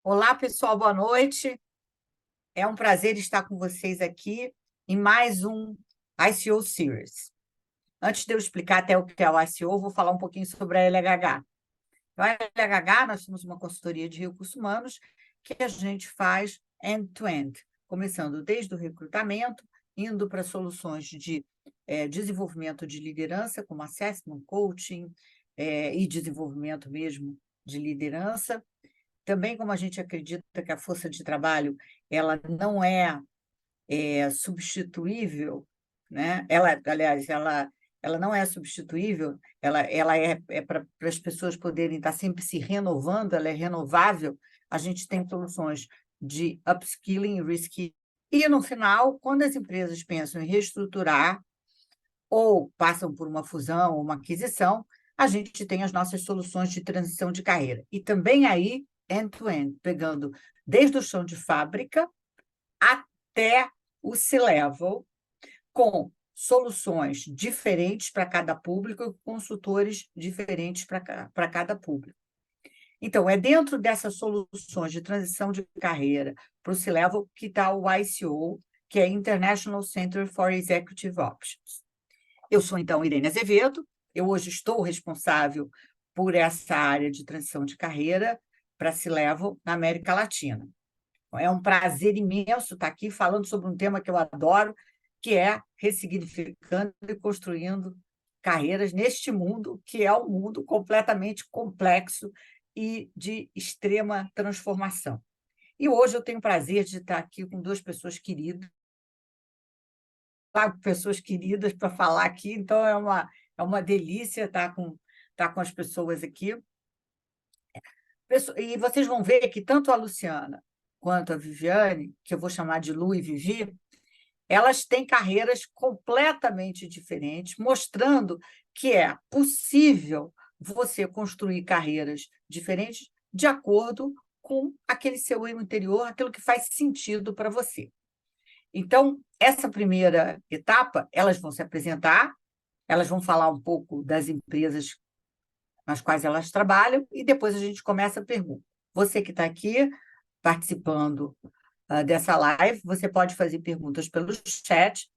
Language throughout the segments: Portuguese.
Olá, pessoal, boa noite. É um prazer estar com vocês aqui em mais um ICO Series. Antes de eu explicar até o que é o ICO, vou falar um pouquinho sobre a LHH. Então, a LHH, nós somos uma consultoria de recursos humanos que a gente faz end-to-end, começando desde o recrutamento, indo para soluções de desenvolvimento de liderança, como assessment, coaching e desenvolvimento mesmo de liderança. Também, como a gente acredita que a força de trabalho ela não é substituível, né? Aliás, ela não é substituível, ela é para as pessoas poderem estar sempre se renovando, ela é renovável. A gente tem soluções de upskilling e reskilling. E, no final, quando as empresas pensam em reestruturar ou passam por uma fusão ou uma aquisição, a gente tem as nossas soluções de transição de carreira. E também aí, end-to-end, pegando desde o chão de fábrica até o C-level, com soluções diferentes para cada público e consultores diferentes para cada público. Então, é dentro dessas soluções de transição de carreira para o C-level que está o ICO, que é International Center for Executive Options. Eu sou, então, Irene Azevedo, eu hoje estou responsável por essa área de transição de carreira para C-Level na América Latina. É um prazer imenso estar aqui falando sobre um tema que eu adoro, que é ressignificando e construindo carreiras neste mundo, que é um mundo completamente complexo e de extrema transformação. E hoje eu tenho o prazer de estar aqui com duas pessoas queridas, pessoas queridas para falar aqui, então é uma delícia estar com as pessoas aqui. E vocês vão ver que tanto a Luciana quanto a Viviane, que eu vou chamar de Lu e Vivi, elas têm carreiras completamente diferentes, mostrando que é possível você construir carreiras diferentes de acordo com aquele seu eu interior, aquilo que faz sentido para você. Então, essa primeira etapa, elas vão se apresentar, elas vão falar um pouco das empresas nas quais elas trabalham, e depois a gente começa a pergunta. Você que está aqui participando dessa live, você pode fazer perguntas pelo chat,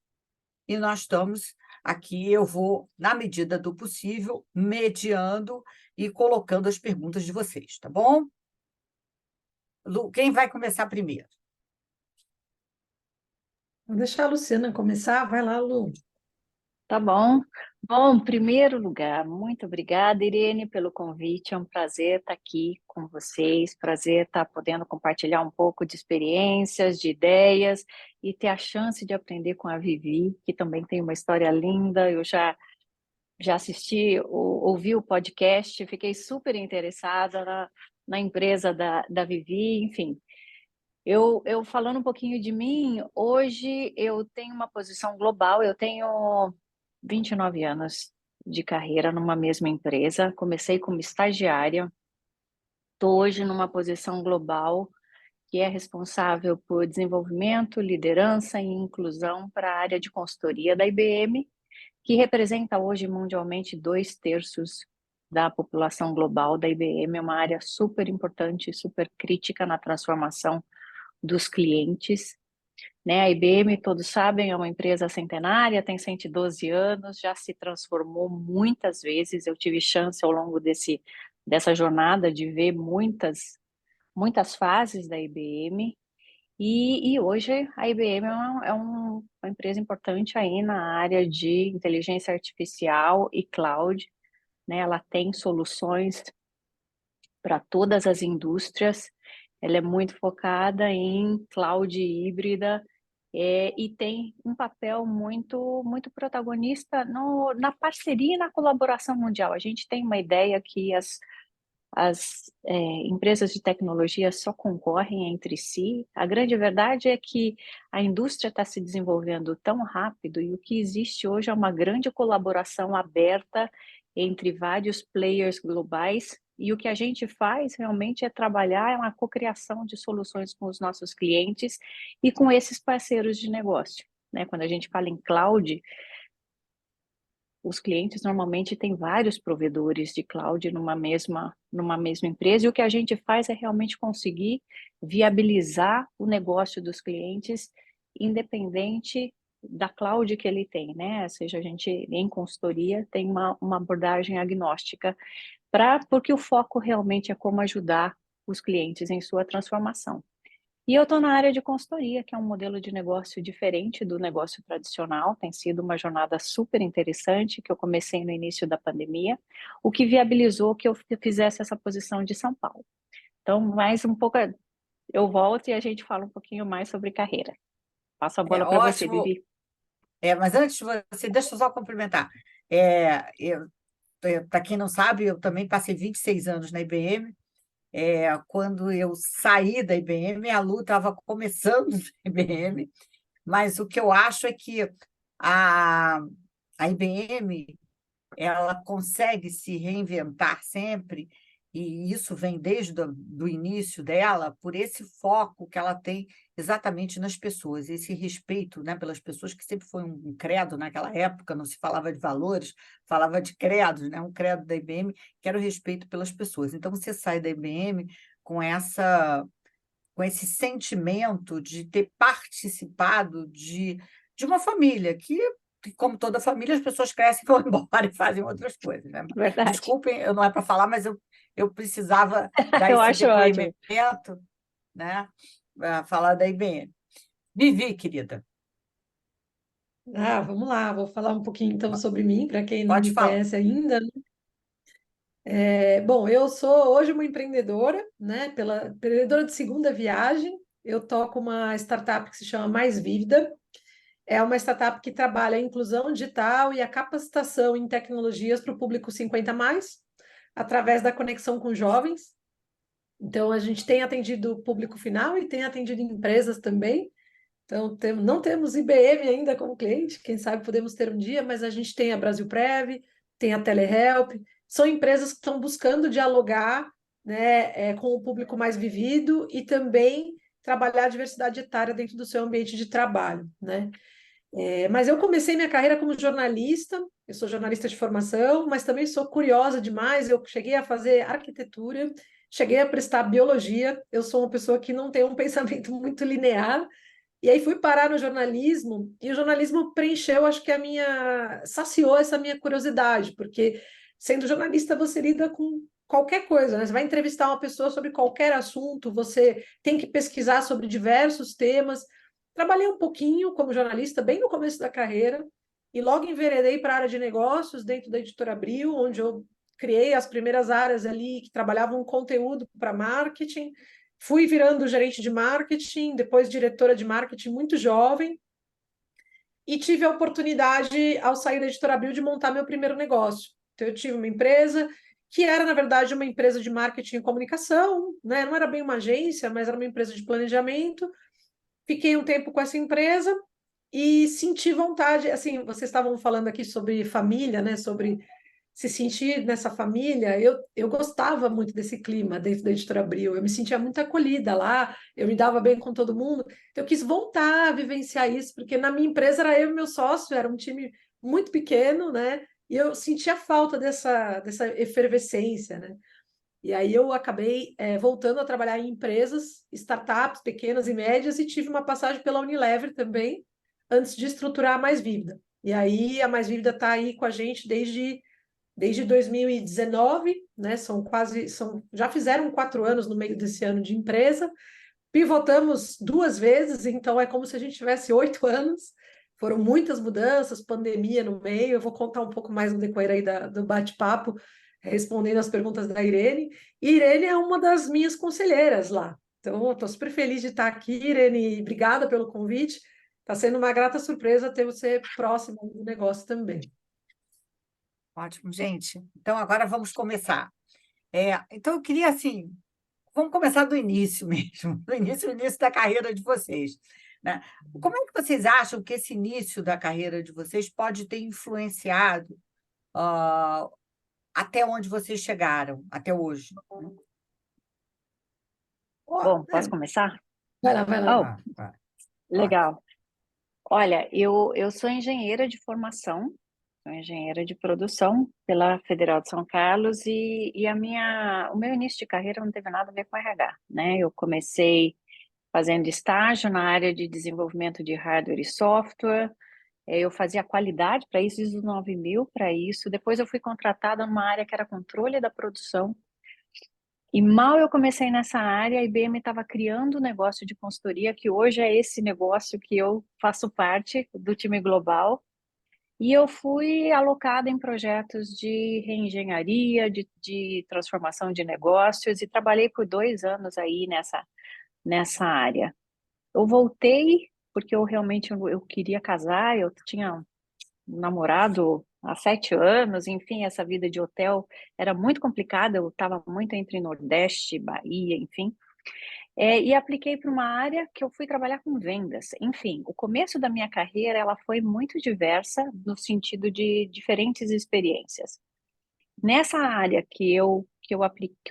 e nós estamos aqui, eu vou, na medida do possível, mediando e colocando as perguntas de vocês, tá bom? Lu, quem vai começar primeiro? Vou deixar a Luciana começar. Vai lá, Lu. Tá bom. Bom, em primeiro lugar, muito obrigada, Irene, pelo convite. É um prazer estar aqui com vocês, prazer estar podendo compartilhar um pouco de experiências, de ideias e ter a chance de aprender com a Vivi, que também tem uma história linda. Eu já assisti, ouvi o podcast, fiquei super interessada na empresa da Vivi, enfim. Eu falando um pouquinho de mim, hoje eu tenho uma posição global, eu tenho 29 anos de carreira numa mesma empresa, comecei como estagiária, estou hoje numa posição global que é responsável por desenvolvimento, liderança e inclusão para a área de consultoria da IBM, que representa hoje mundialmente 2/3 da população global da IBM, é uma área super importante, super crítica na transformação dos clientes, né? A IBM, todos sabem, é uma empresa centenária, tem 112 anos, já se transformou muitas vezes. Eu tive chance ao longo dessa jornada de ver muitas fases da IBM. E hoje a IBM é uma empresa importante aí na área de inteligência artificial e cloud, né? Ela tem soluções para todas as indústrias. Ela é muito focada em cloud híbrida e tem um papel muito protagonista na parceria e na colaboração mundial. A gente tem uma ideia que as empresas de tecnologia só concorrem entre si. A grande verdade é que a indústria está se desenvolvendo tão rápido e o que existe hoje é uma grande colaboração aberta entre vários players globais. E o que a gente faz realmente é trabalhar uma cocriação de soluções com os nossos clientes e com esses parceiros de negócio, né? Quando a gente fala em cloud, os clientes normalmente têm vários provedores de cloud numa mesma empresa, e o que a gente faz é realmente conseguir viabilizar o negócio dos clientes, independente da cloud que ele tem, né? Ou seja, a gente, em consultoria, tem uma abordagem agnóstica, porque o foco realmente é como ajudar os clientes em sua transformação. E eu estou na área de consultoria, que é um modelo de negócio diferente do negócio tradicional. Tem sido uma jornada super interessante, que eu comecei no início da pandemia, o que viabilizou que eu fizesse essa posição de São Paulo. Então, mais um pouco, eu volto e a gente fala um pouquinho mais sobre carreira. Passo a É bola para você, ótimo. Vivi. Mas antes de você, deixa eu só complementar. Para quem não sabe, eu também passei 26 anos na IBM. Quando eu saí da IBM, a Lu estava começando na IBM, mas o que eu acho é que a, a IBM ela consegue se reinventar sempre, e isso vem desde do início dela, por esse foco que ela tem exatamente nas pessoas, esse respeito, né, pelas pessoas, que sempre foi um credo naquela época, não se falava de valores, falava de credos, né, um credo da IBM, que era o respeito pelas pessoas. Então, você sai da IBM com esse sentimento de ter participado de uma família que, como toda família, as pessoas crescem e vão embora e fazem outras coisas, né? Verdade. Desculpem, eu não é para falar, mas eu precisava dar Eu esse acho ótimo. depoimento, né? Para falar da IBM. Vivi, querida, Vamos lá, vou falar um pouquinho então sobre mim, para quem não pode me falar. conhece ainda, né? Bom, eu sou hoje uma empreendedora, né? Empreendedora de segunda viagem. Eu toco uma startup que se chama Mais Vívida. É uma startup que trabalha a inclusão digital e a capacitação em tecnologias para o público 50 mais, através da conexão com jovens. Então, a gente tem atendido o público final e tem atendido empresas também. Então, não temos IBM ainda como cliente, quem sabe podemos ter um dia, mas a gente tem a Brasilprev, tem a Telehelp, são empresas que estão buscando dialogar, né, com o público mais vivido e também trabalhar a diversidade etária dentro do seu ambiente de trabalho, né? Mas eu comecei minha carreira como jornalista, eu sou jornalista de formação, mas também sou curiosa demais, eu cheguei a fazer arquitetura, cheguei a prestar biologia, eu sou uma pessoa que não tem um pensamento muito linear, e aí fui parar no jornalismo, e o jornalismo preencheu, acho que saciou essa minha curiosidade, porque sendo jornalista você lida com qualquer coisa, né? Você vai entrevistar uma pessoa sobre qualquer assunto, você tem que pesquisar sobre diversos temas. Trabalhei um pouquinho como jornalista, bem no começo da carreira, e logo enveredei para a área de negócios dentro da Editora Abril, onde eu criei as primeiras áreas ali que trabalhavam conteúdo para marketing. Fui virando gerente de marketing, depois diretora de marketing muito jovem, e tive a oportunidade, ao sair da Editora Abril, de montar meu primeiro negócio. Então, eu tive uma empresa que era, na verdade, uma empresa de marketing e comunicação, né? Não era bem uma agência, mas era uma empresa de planejamento. Fiquei um tempo com essa empresa e senti vontade, assim, vocês estavam falando aqui sobre família, né? Sobre se sentir nessa família, eu gostava muito desse clima dentro da Editora Abril, eu me sentia muito acolhida lá, eu me dava bem com todo mundo, então eu quis voltar a vivenciar isso, porque na minha empresa era eu e meu sócio, era um time muito pequeno, né? E eu sentia falta dessa efervescência, né? E aí eu acabei voltando a trabalhar em empresas, startups pequenas e médias, e tive uma passagem pela Unilever também, antes de estruturar a Mais Vívida. E aí a Mais Vívida está aí com a gente desde 2019, né? Já fizeram 4 anos no meio desse ano de empresa. Pivotamos 2 vezes, então é como se a gente tivesse 8 anos. Foram muitas mudanças, pandemia no meio. Eu vou contar um pouco mais no decorrer aí do bate-papo, respondendo as perguntas da Irene. E Irene é uma das minhas conselheiras lá. Então, estou super feliz de estar aqui, Irene. Obrigada pelo convite. Está sendo uma grata surpresa ter você próximo do negócio também. Ótimo, gente. Então, agora vamos começar. Então, eu queria, assim, vamos começar do início mesmo, do início da carreira de vocês, né? Como é que vocês acham que esse início da carreira de vocês pode ter influenciado ah, até onde vocês chegaram, até hoje? Oh, Bom, posso começar? Vai lá, vai lá. Oh, pode. legal. Olha, eu sou engenheira de formação, Sou engenheira de produção pela Federal de São Carlos e o meu início de carreira não teve nada a ver com RH, né? Eu comecei fazendo estágio na área de desenvolvimento de hardware e software. Eu fazia qualidade para isso, ISO 9000 para isso. Depois eu fui contratada numa área que era controle da produção. E mal eu comecei nessa área, a IBM estava criando um negócio de consultoria, que hoje é esse negócio que eu faço parte do time global. E eu fui alocada em projetos de reengenharia, de transformação de negócios, e trabalhei por 2 anos aí nessa área. Eu voltei porque eu realmente eu queria casar, eu tinha um namorado há 7 anos, enfim, essa vida de hotel era muito complicada, eu estava muito entre Nordeste, Bahia, enfim. E apliquei para uma área que eu fui trabalhar com vendas. Enfim, o começo da minha carreira ela foi muito diversa no sentido de diferentes experiências. Nessa área que eu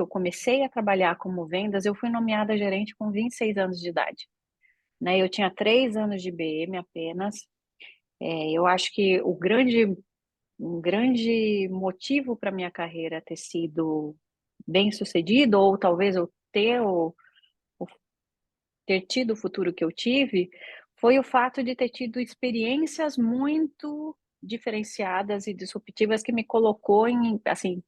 comecei a trabalhar como vendas, eu fui nomeada gerente com 26 anos de idade. Né? Eu tinha 3 anos de IBM apenas. Eu acho que um grande motivo para minha carreira ter sido bem sucedido, ou talvez eu ter tido o futuro que eu tive, foi o fato de ter tido experiências muito diferenciadas e disruptivas que me colocou em, assim,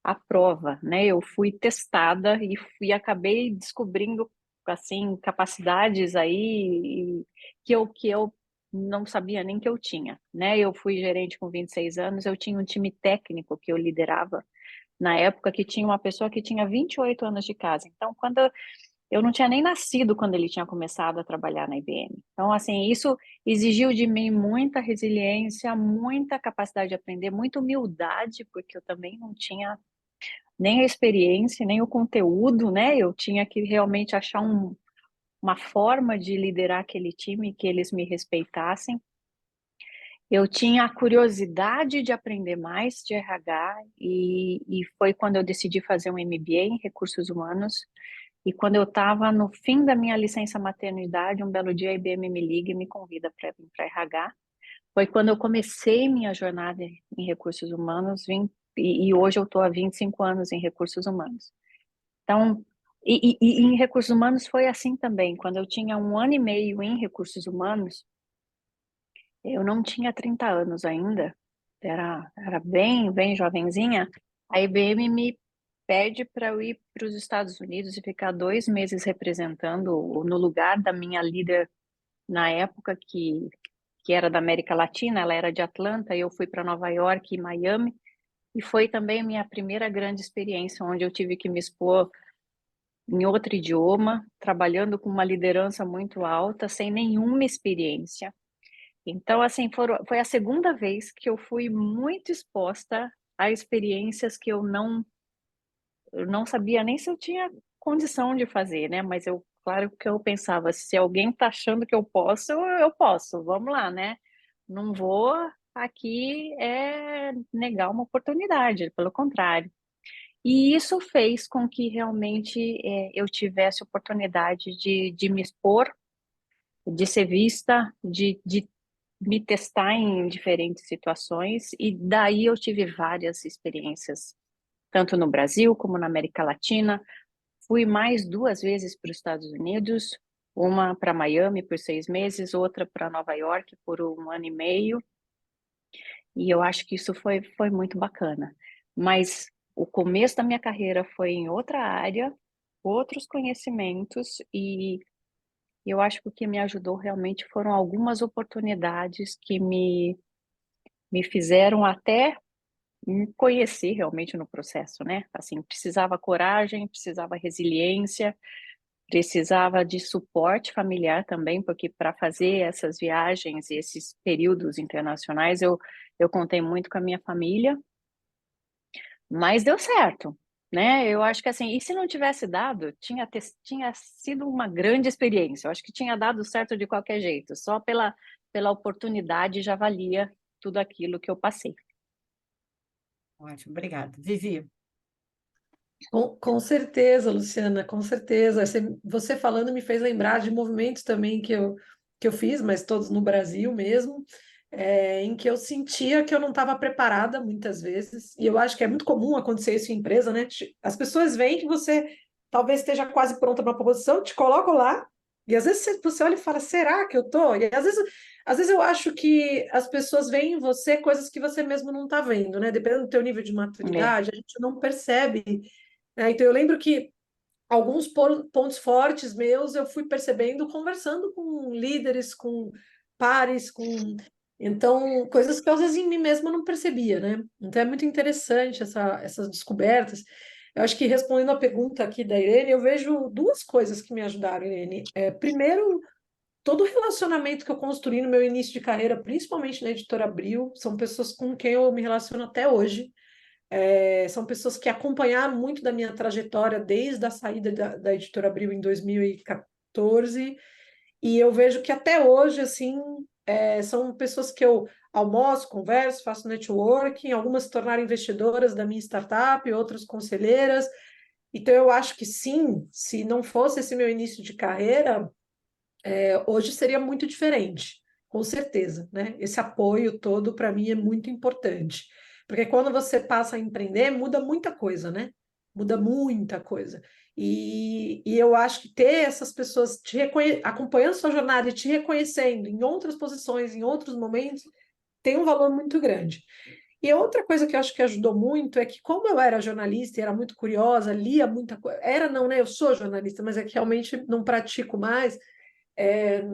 à prova, né? Eu fui testada e acabei descobrindo, assim, capacidades aí que eu não sabia nem que eu tinha, né? Eu fui gerente com 26 anos, eu tinha um time técnico que eu liderava na época que tinha uma pessoa que tinha 28 anos de casa. Então, quando eu não tinha nem nascido quando ele tinha começado a trabalhar na IBM. Então, assim, isso exigiu de mim muita resiliência, muita capacidade de aprender, muita humildade, porque eu também não tinha nem a experiência, nem o conteúdo, né? Eu tinha que realmente achar uma forma de liderar aquele time que eles me respeitassem. Eu tinha a curiosidade de aprender mais de RH e foi quando eu decidi fazer um MBA em recursos humanos. E quando eu estava no fim da minha licença maternidade, um belo dia a IBM me liga e me convida para vir para RH. Foi quando eu comecei minha jornada em recursos humanos, e hoje eu estou há 25 anos em recursos humanos. Então, e em recursos humanos foi assim também. Quando eu tinha 1 ano e meio em recursos humanos, eu não tinha 30 anos ainda, era bem jovenzinha. A IBM me pede para eu ir para os Estados Unidos e ficar 2 meses representando no lugar da minha líder na época, que era da América Latina, ela era de Atlanta, e eu fui para Nova York e Miami, e foi também a minha primeira grande experiência, onde eu tive que me expor em outro idioma, trabalhando com uma liderança muito alta, sem nenhuma experiência. Então, assim, foi a segunda vez que eu fui muito exposta a experiências que eu não sabia nem se eu tinha condição de fazer, né? Mas claro que eu pensava, se alguém está achando que eu posso, vamos lá, né? Não vou aqui negar uma oportunidade, pelo contrário. E isso fez com que realmente eu tivesse oportunidade de me expor, de ser vista, de me testar em diferentes situações, e daí eu tive várias experiências, tanto no Brasil como na América Latina. Fui mais 2 vezes para os Estados Unidos, uma para Miami por 6 meses, outra para Nova York por 1 ano e meio, e eu acho que isso foi muito bacana. Mas o começo da minha carreira foi em outra área, outros conhecimentos, e eu acho que o que me ajudou realmente foram algumas oportunidades que me fizeram até me conhecer realmente no processo, né? Assim, precisava coragem, precisava resiliência, precisava de suporte familiar também, porque para fazer essas viagens e esses períodos internacionais, eu contei muito com a minha família, mas deu certo, né? Eu acho que assim, e se não tivesse dado, tinha sido uma grande experiência. Eu acho que tinha dado certo de qualquer jeito, só pela oportunidade já valia tudo aquilo que eu passei. Ótimo, obrigada. Vivi, Com certeza, Luciana, com certeza. Você falando me fez lembrar de movimentos também que eu fiz, mas todos no Brasil mesmo. em que eu sentia que eu não estava preparada muitas vezes, e eu acho que é muito comum acontecer isso em empresa, né? As pessoas veem que você talvez esteja quase pronta para uma posição, te colocam lá, e às vezes você olha e fala, será que eu tô? E às vezes eu acho que as pessoas veem em você coisas que você mesmo não está vendo, né? Dependendo do teu nível de É. maturidade, a gente não percebe, né? Então eu lembro que alguns pontos fortes meus eu fui percebendo conversando com líderes, com pares, com então coisas que às vezes em mim mesma eu não percebia, né? Então é muito interessante essas descobertas. Eu acho que respondendo a pergunta aqui da Irene, eu vejo duas coisas que me ajudaram, Irene. Primeiro, todo o relacionamento que eu construí no meu início de carreira, principalmente na Editora Abril, são pessoas com quem eu me relaciono até hoje. São pessoas que acompanharam muito da minha trajetória desde a saída da Editora Abril em 2014, e eu vejo que até hoje, assim, são pessoas que eu almoço, converso, faço networking, algumas se tornaram investidoras da minha startup, outras conselheiras. Então, eu acho que sim, se não fosse esse meu início de carreira, hoje seria muito diferente, com certeza, né? Esse apoio todo, para mim, é muito importante. Porque quando você passa a empreender, muda muita coisa, né? Muda muita coisa. E eu acho que ter essas pessoas acompanhando sua jornada e te reconhecendo em outras posições, em outros momentos, tem um valor muito grande. E outra coisa que eu acho que ajudou muito é que, como eu era jornalista e era muito curiosa, lia muita coisa. Era não, né? Eu sou jornalista, mas é que realmente não pratico mais. É,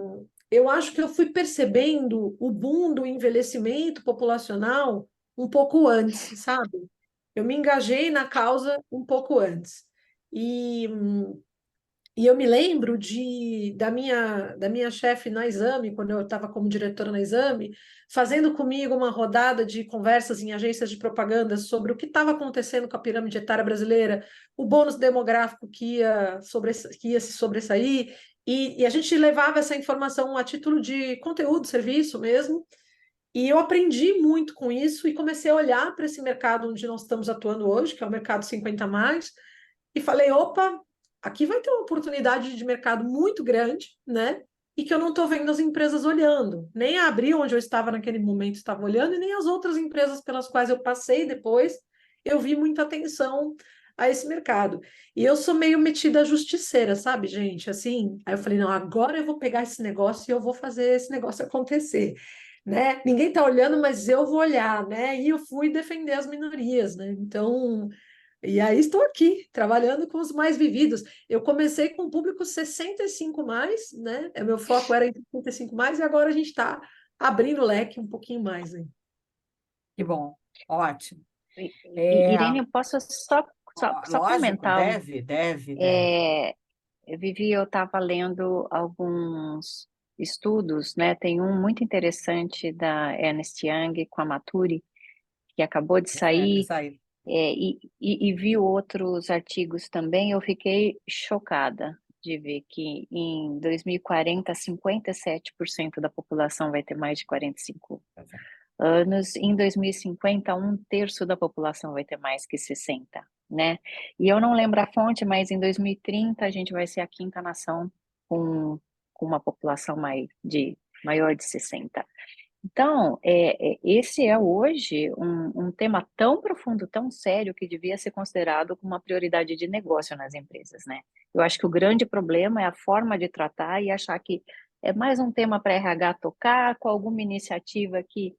eu acho que eu fui percebendo o boom do envelhecimento populacional um pouco antes, sabe? Eu me engajei na causa um pouco antes. E, e eu me lembro da minha chefe na Exame, quando eu estava como diretora na Exame, fazendo comigo uma rodada de conversas em agências de propaganda sobre o que estava acontecendo com a pirâmide etária brasileira, o bônus demográfico que ia se sobressair, e a gente levava essa informação a título de conteúdo, serviço mesmo, e eu aprendi muito com isso e comecei a olhar para esse mercado onde nós estamos atuando hoje, que é o mercado 50 mais, e falei, opa, aqui vai ter uma oportunidade de mercado muito grande, né? E que eu não estou vendo as empresas olhando. Nem a Abril, onde eu estava naquele momento, estava olhando, e nem as outras empresas pelas quais eu passei depois, eu vi muita atenção a esse mercado. E eu sou meio metida justiceira, sabe, gente? Assim, aí eu falei, não, agora eu vou pegar esse negócio e eu vou fazer esse negócio acontecer. Né? Ninguém está olhando, mas eu vou olhar, né? E eu fui defender as minorias, né? Então, e aí estou aqui, trabalhando com os mais vividos. Eu comecei com o público 65 mais, né? O meu foco era em 65 mais, e agora a gente está abrindo o leque um pouquinho mais, hein? Que bom, ótimo. Irene, eu posso só Lógico, comentar. deve. Vivi, eu estava lendo alguns estudos, né? Tem um muito interessante da Ernst Young com a Maturi, que acabou de sair, Isso aí. e vi outros artigos também. Eu fiquei chocada de ver que em 2040, 57% da população vai ter mais de 45 anos. Em 2050, um terço da população vai ter mais que 60, né? E eu não lembro a fonte, mas em 2030 a gente vai ser a quinta nação com uma população maior de 60. Então, esse é hoje um tema tão profundo, tão sério, que devia ser considerado como uma prioridade de negócio nas empresas, né? Eu acho que o grande problema é a forma de tratar e achar que é mais um tema para RH tocar com alguma iniciativa que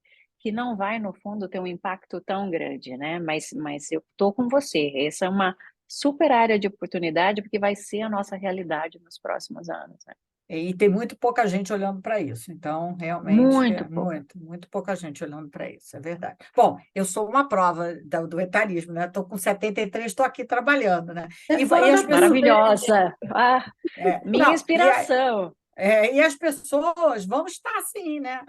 não vai, no fundo, ter um impacto tão grande, né? Mas eu estou com você. Essa é uma super área de oportunidade, porque vai ser a nossa realidade nos próximos anos, né? E tem muito pouca gente olhando para isso. Então, realmente, Muito pouco. muito pouca gente olhando para isso, é verdade. Bom, eu sou uma prova do etarismo, né? Estou com 73, estou aqui trabalhando, né? É E fora as da pessoas. curva, hein? Maravilhosa. Ah, minha Não, inspiração. e as pessoas vão estar assim, né?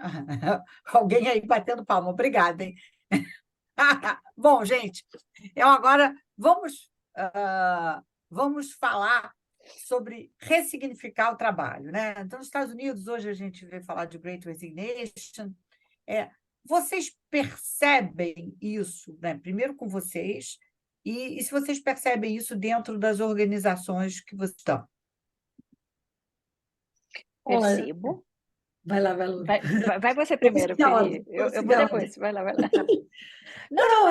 Alguém aí batendo palma, obrigada, hein? Bom, gente, agora vamos falar sobre ressignificar o trabalho, né? Então, nos Estados Unidos, hoje a gente vê falar de Great Resignation. Vocês percebem isso, né? Primeiro com vocês, e se vocês percebem isso dentro das organizações que vocês estão? Olha, Percebo. Vai lá, vai lá. Vai você Vou primeiro, seguir a ordem, Feli. vou Eu seguir vou a ordem. depois. Vai lá, vai lá. Não,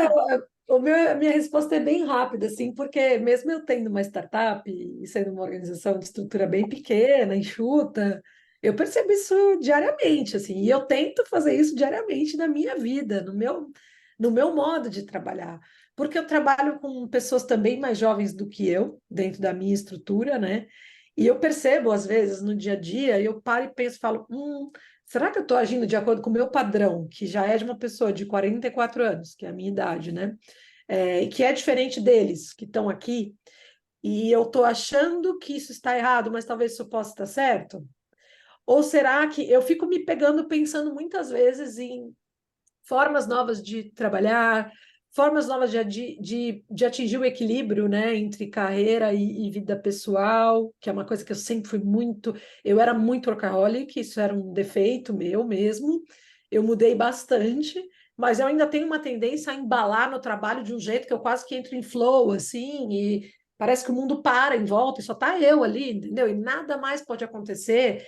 a minha resposta é bem rápida, assim, porque mesmo eu tendo uma startup e sendo uma organização de estrutura bem pequena, enxuta, eu percebo isso diariamente, assim, e eu tento fazer isso diariamente na minha vida, no meu modo de trabalhar, porque eu trabalho com pessoas também mais jovens do que eu, dentro da minha estrutura, né? E eu percebo, às vezes, no dia a dia, eu paro e penso, falo, será que eu estou agindo de acordo com o meu padrão, que já é de uma pessoa de 44 anos, que é a minha idade, né? E que é diferente deles que estão aqui, e eu estou achando que isso está errado, mas talvez isso possa estar certo? Ou será que eu fico me pegando pensando muitas vezes em formas novas de trabalhar, formas novas de atingir o equilíbrio, né, entre carreira e vida pessoal, que é uma coisa que eu sempre fui muito. Eu era muito workaholic, isso era um defeito meu mesmo. Eu mudei bastante, mas eu ainda tenho uma tendência a embalar no trabalho de um jeito que eu quase que entro em flow, assim, e parece que o mundo para em volta e só tá eu ali, entendeu? E nada mais pode acontecer.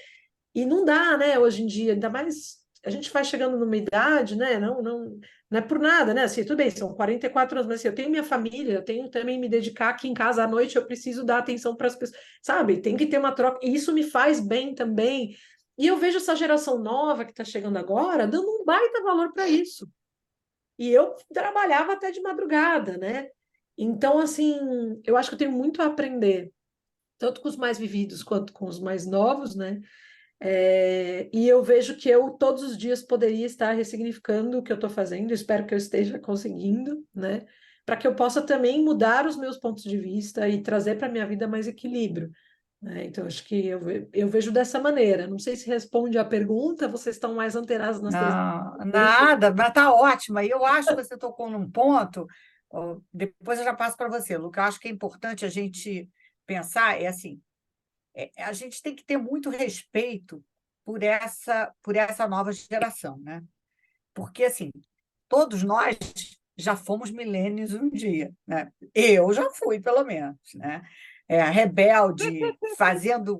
E não dá, né, hoje em dia, ainda mais a gente vai chegando numa idade, né? Não é por nada, né? Assim, tudo bem, são 44 anos, mas assim, eu tenho minha família, eu tenho também me dedicar aqui em casa à noite, eu preciso dar atenção para as pessoas, sabe? Tem que ter uma troca, e isso me faz bem também. E eu vejo essa geração nova que está chegando agora dando um baita valor para isso. E eu trabalhava até de madrugada, né? Então, assim, eu acho que eu tenho muito a aprender, tanto com os mais vividos quanto com os mais novos, né? E eu vejo que eu todos os dias poderia estar ressignificando o que eu estou fazendo, espero que eu esteja conseguindo, né? Para que eu possa também mudar os meus pontos de vista e trazer para a minha vida mais equilíbrio, né? Então, acho que eu vejo dessa maneira. Não sei se responde à pergunta, vocês estão mais antenados nas Não, tendências. nada, mas está ótima. E eu acho que você tocou num ponto, ó, depois eu já passo para você, Lu, que eu acho que é importante a gente pensar, é assim, a gente tem que ter muito respeito por essa nova geração, né? Porque, assim, todos nós já fomos milênios um dia, né? Eu já fui, pelo menos, né? Rebelde, fazendo,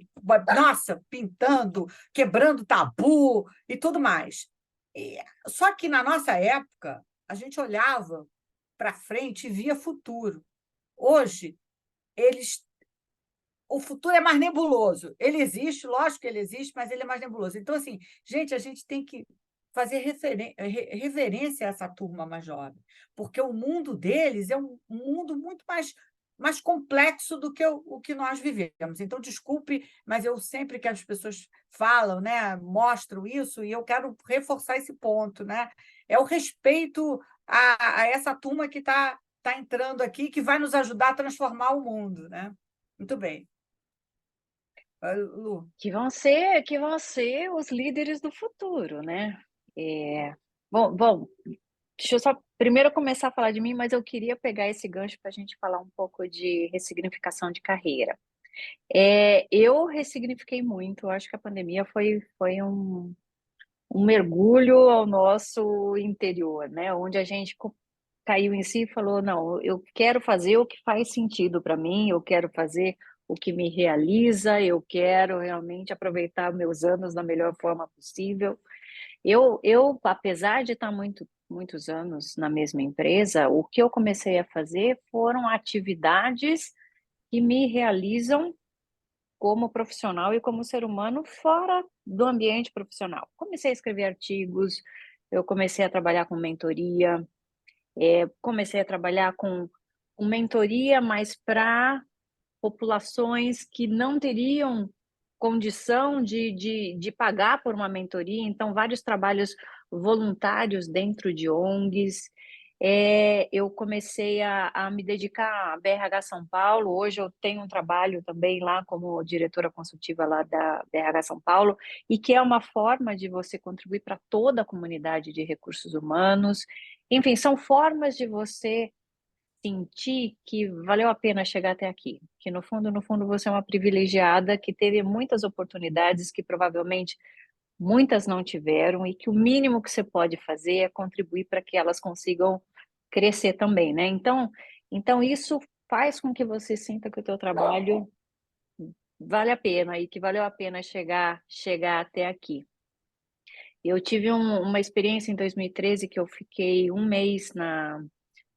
nossa, pintando, quebrando tabu e tudo mais. E, só que na nossa época, a gente olhava para frente e via futuro. Hoje, eles o futuro é mais nebuloso. Ele existe, lógico que ele existe, mas ele é mais nebuloso. Então, assim, gente, a gente tem que fazer reverência a essa turma mais jovem, porque o mundo deles é um mundo muito mais complexo do que o que nós vivemos. Então, desculpe, mas eu sempre que as pessoas falam, né, mostro isso, e eu quero reforçar esse ponto, né? É o respeito a essa turma que tá entrando aqui, que vai nos ajudar a transformar o mundo, né? Muito bem. Lu. Que vão ser os líderes do futuro, né? Bom, deixa eu só primeiro começar a falar de mim, mas eu queria pegar esse gancho para a gente falar um pouco de ressignificação de carreira. Eu ressignifiquei muito, eu acho que a pandemia foi um mergulho ao nosso interior, né? Onde a gente caiu em si e falou: não, eu quero fazer o que faz sentido para mim, eu quero fazer o que me realiza, eu quero realmente aproveitar meus anos da melhor forma possível. Apesar de estar muitos anos na mesma empresa, o que eu comecei a fazer foram atividades que me realizam como profissional e como ser humano fora do ambiente profissional. Comecei a escrever artigos, eu comecei a trabalhar com mentoria, comecei a trabalhar com mentoria, mas para populações que não teriam condição de pagar por uma mentoria, então vários trabalhos voluntários dentro de ONGs. Eu comecei a me dedicar à BRH São Paulo. Hoje eu tenho um trabalho também lá como diretora consultiva lá da BRH São Paulo, e que é uma forma de você contribuir para toda a comunidade de recursos humanos. Enfim, são formas de você sentir que valeu a pena chegar até aqui, que no fundo você é uma privilegiada que teve muitas oportunidades que provavelmente muitas não tiveram e que o mínimo que você pode fazer é contribuir para que elas consigam crescer também, né? Então isso faz com que você sinta que o teu trabalho vale a pena e que valeu a pena chegar até aqui. Eu tive uma experiência em 2013 que eu fiquei um mês na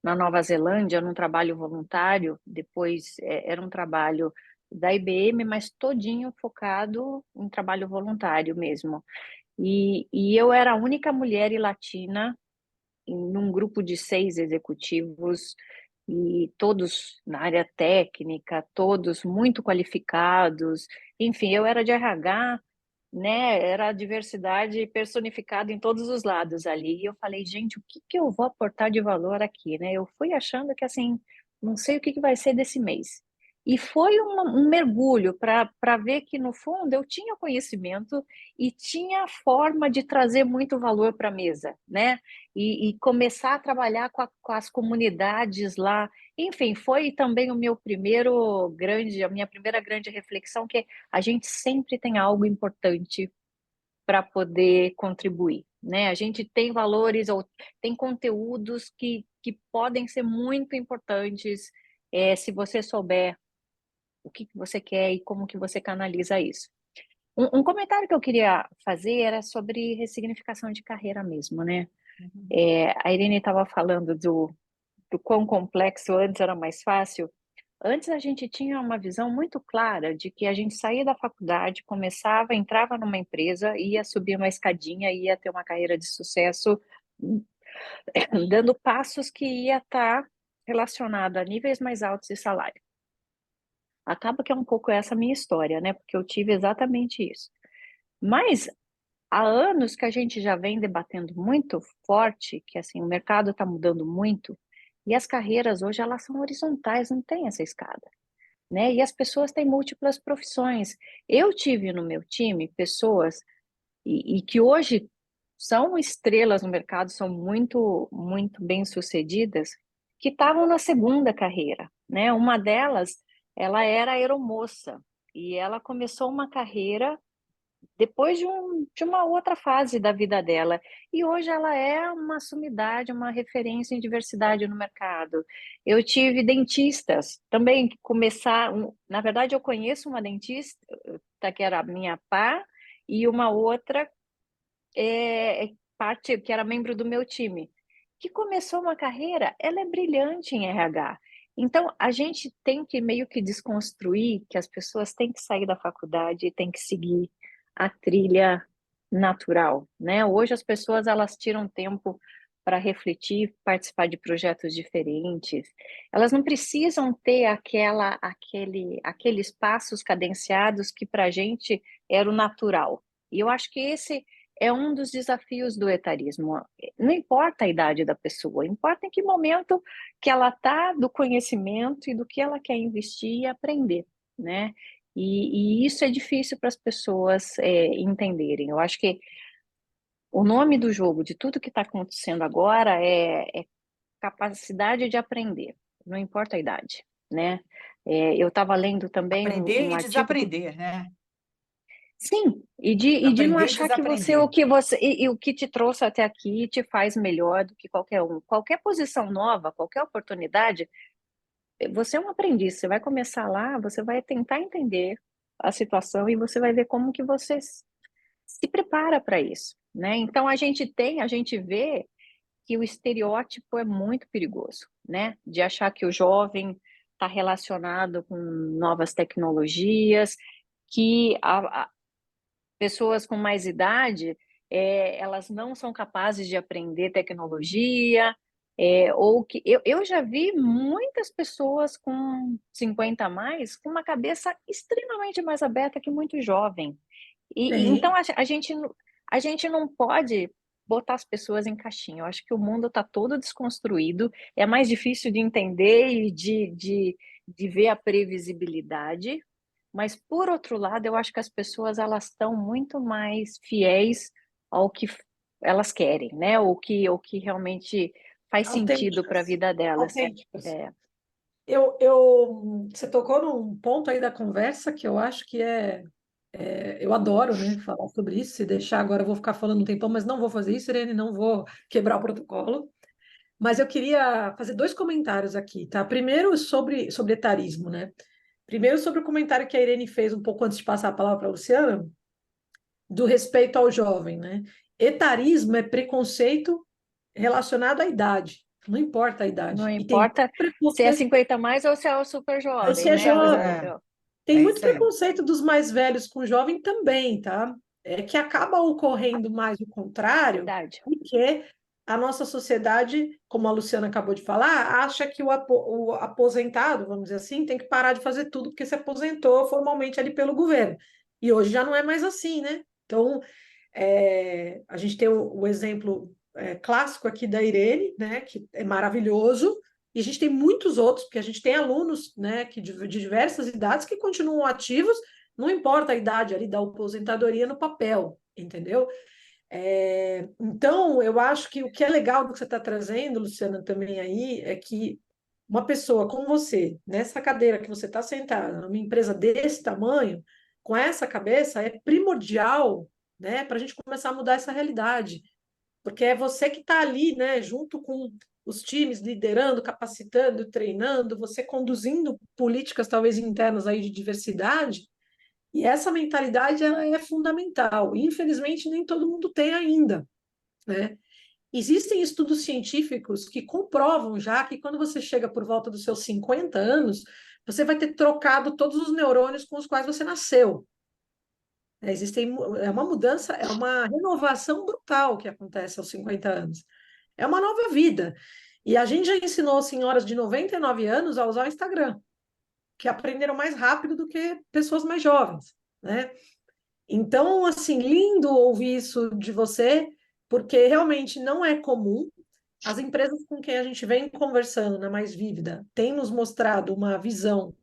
Nova Zelândia, num trabalho voluntário. Depois era um trabalho da IBM, mas todinho focado em trabalho voluntário mesmo. E eu era a única mulher e latina em um grupo de 6 executivos, e todos na área técnica, todos muito qualificados. Enfim, eu era de RH, né? Era a diversidade personificada em todos os lados ali. E eu falei, gente, o que que eu vou aportar de valor aqui, né? Eu fui achando que assim, não sei o que que vai ser desse mês. E foi um mergulho para ver que, no fundo, eu tinha conhecimento e tinha forma de trazer muito valor para a mesa, né? E começar a trabalhar com as comunidades lá. Enfim, foi também a minha primeira grande reflexão, que a gente sempre tem algo importante para poder contribuir, né? A gente tem valores ou tem conteúdos que podem ser muito importantes, se você souber o que você quer e como que você canaliza isso. Um comentário que eu queria fazer era sobre ressignificação de carreira mesmo, né? A Irene estava falando do quão complexo antes era mais fácil. Antes a gente tinha uma visão muito clara de que a gente saía da faculdade, começava, entrava numa empresa, ia subir uma escadinha, ia ter uma carreira de sucesso, dando passos que ia estar relacionado a níveis mais altos de salário. Acaba que é um pouco essa minha história, né? Porque eu tive exatamente isso. Mas há anos que a gente já vem debatendo muito forte que assim o mercado está mudando muito e as carreiras hoje elas são horizontais, não tem essa escada, né? E as pessoas têm múltiplas profissões. Eu tive no meu time pessoas e que hoje são estrelas no mercado, são muito bem-sucedidas, que estavam na segunda carreira, né? Uma delas, ela era aeromoça e ela começou uma carreira depois de uma outra fase da vida dela. E hoje ela é uma sumidade, uma referência em diversidade no mercado. Eu tive dentistas também que começaram. Na verdade, eu conheço uma dentista que era minha pá, e uma outra parte que era membro do meu time, que começou uma carreira, ela é brilhante em RH. Então, a gente tem que meio que desconstruir que as pessoas têm que sair da faculdade e têm que seguir a trilha natural, né? Hoje as pessoas elas tiram tempo para refletir, participar de projetos diferentes. Elas não precisam ter aqueles passos cadenciados que para a gente era o natural. E eu acho que esse é um dos desafios do etarismo. Não importa a idade da pessoa, importa em que momento que ela está do conhecimento e do que ela quer investir e aprender, né? E isso é difícil para as pessoas entenderem. Eu acho que o nome do jogo, de tudo que está acontecendo agora, é capacidade de aprender, não importa a idade, né? Eu estava lendo também Aprender um e artigo que desaprender, né? sim, e de não Aprender e achar que desaprender. e o que te trouxe até aqui te faz melhor do que qualquer um. Qualquer posição nova, qualquer oportunidade, você é um aprendiz, você vai começar lá, você vai tentar entender a situação e você vai ver como que você se prepara para isso, né? Então a gente vê que o estereótipo é muito perigoso, né? De achar que o jovem está relacionado com novas tecnologias, que pessoas com mais idade, elas não são capazes de aprender tecnologia, ou que eu já vi muitas pessoas com 50 a mais com uma cabeça extremamente mais aberta que muito jovem. Então Sim. a gente não pode botar as pessoas em caixinha. Eu acho que o mundo está todo desconstruído, é mais difícil de entender e de ver a previsibilidade, mas, por outro lado, eu acho que as pessoas elas estão muito mais fiéis ao que elas querem, né? O que realmente faz sentido para a Autênticas. vida delas. Autênticas. É, Você tocou num ponto aí da conversa que eu acho que eu adoro, né, falar sobre isso. Se deixar agora, eu vou ficar falando um tempão, mas não vou fazer isso, Irene, não vou quebrar o protocolo. Mas eu queria fazer dois comentários aqui, tá? Primeiro sobre etarismo, né? Primeiro sobre o comentário que a Irene fez um pouco antes de passar a palavra para a Luciana, do respeito ao jovem, né? etarismo é preconceito relacionado à idade, não importa a idade. Não E tem importa se é preconceito, 50 mais ou se é o super você jovem, é né? jovem. Tem É muito isso aí. preconceito dos mais velhos com o jovem também, tá? É que acaba ocorrendo mais o contrário, Verdade. porque a nossa sociedade, como a Luciana acabou de falar, acha que o aposentado, vamos dizer assim, tem que parar de fazer tudo porque se aposentou formalmente ali pelo governo. E hoje já não é mais assim, né? Então, a gente tem o exemplo clássico aqui da Irene, né, que é maravilhoso, e a gente tem muitos outros, porque a gente tem alunos, né, de diversas idades que continuam ativos, não importa a idade ali da aposentadoria no papel, entendeu? Então, eu acho que o que é legal do que você está trazendo, Luciana, também aí, é que uma pessoa como você, nessa cadeira que você está sentada, numa empresa desse tamanho, com essa cabeça, é primordial, né, para a gente começar a mudar essa realidade. Porque é você que está ali, né, junto com os times, liderando, capacitando, treinando, você conduzindo políticas talvez internas aí de diversidade, e essa mentalidade ela é fundamental. Infelizmente, nem todo mundo tem ainda, né? Existem estudos científicos que comprovam já que quando você chega por volta dos seus 50 anos, você vai ter trocado todos os neurônios com os quais você nasceu. É uma mudança, é uma renovação brutal que acontece aos 50 anos. É uma nova vida. E a gente já ensinou senhoras de 99 anos a usar o Instagram, que aprenderam mais rápido do que pessoas mais jovens, né? Então, assim, lindo ouvir isso de você, porque realmente não é comum. As empresas com quem a gente vem conversando na Mais Vívida têm nos mostrado uma visão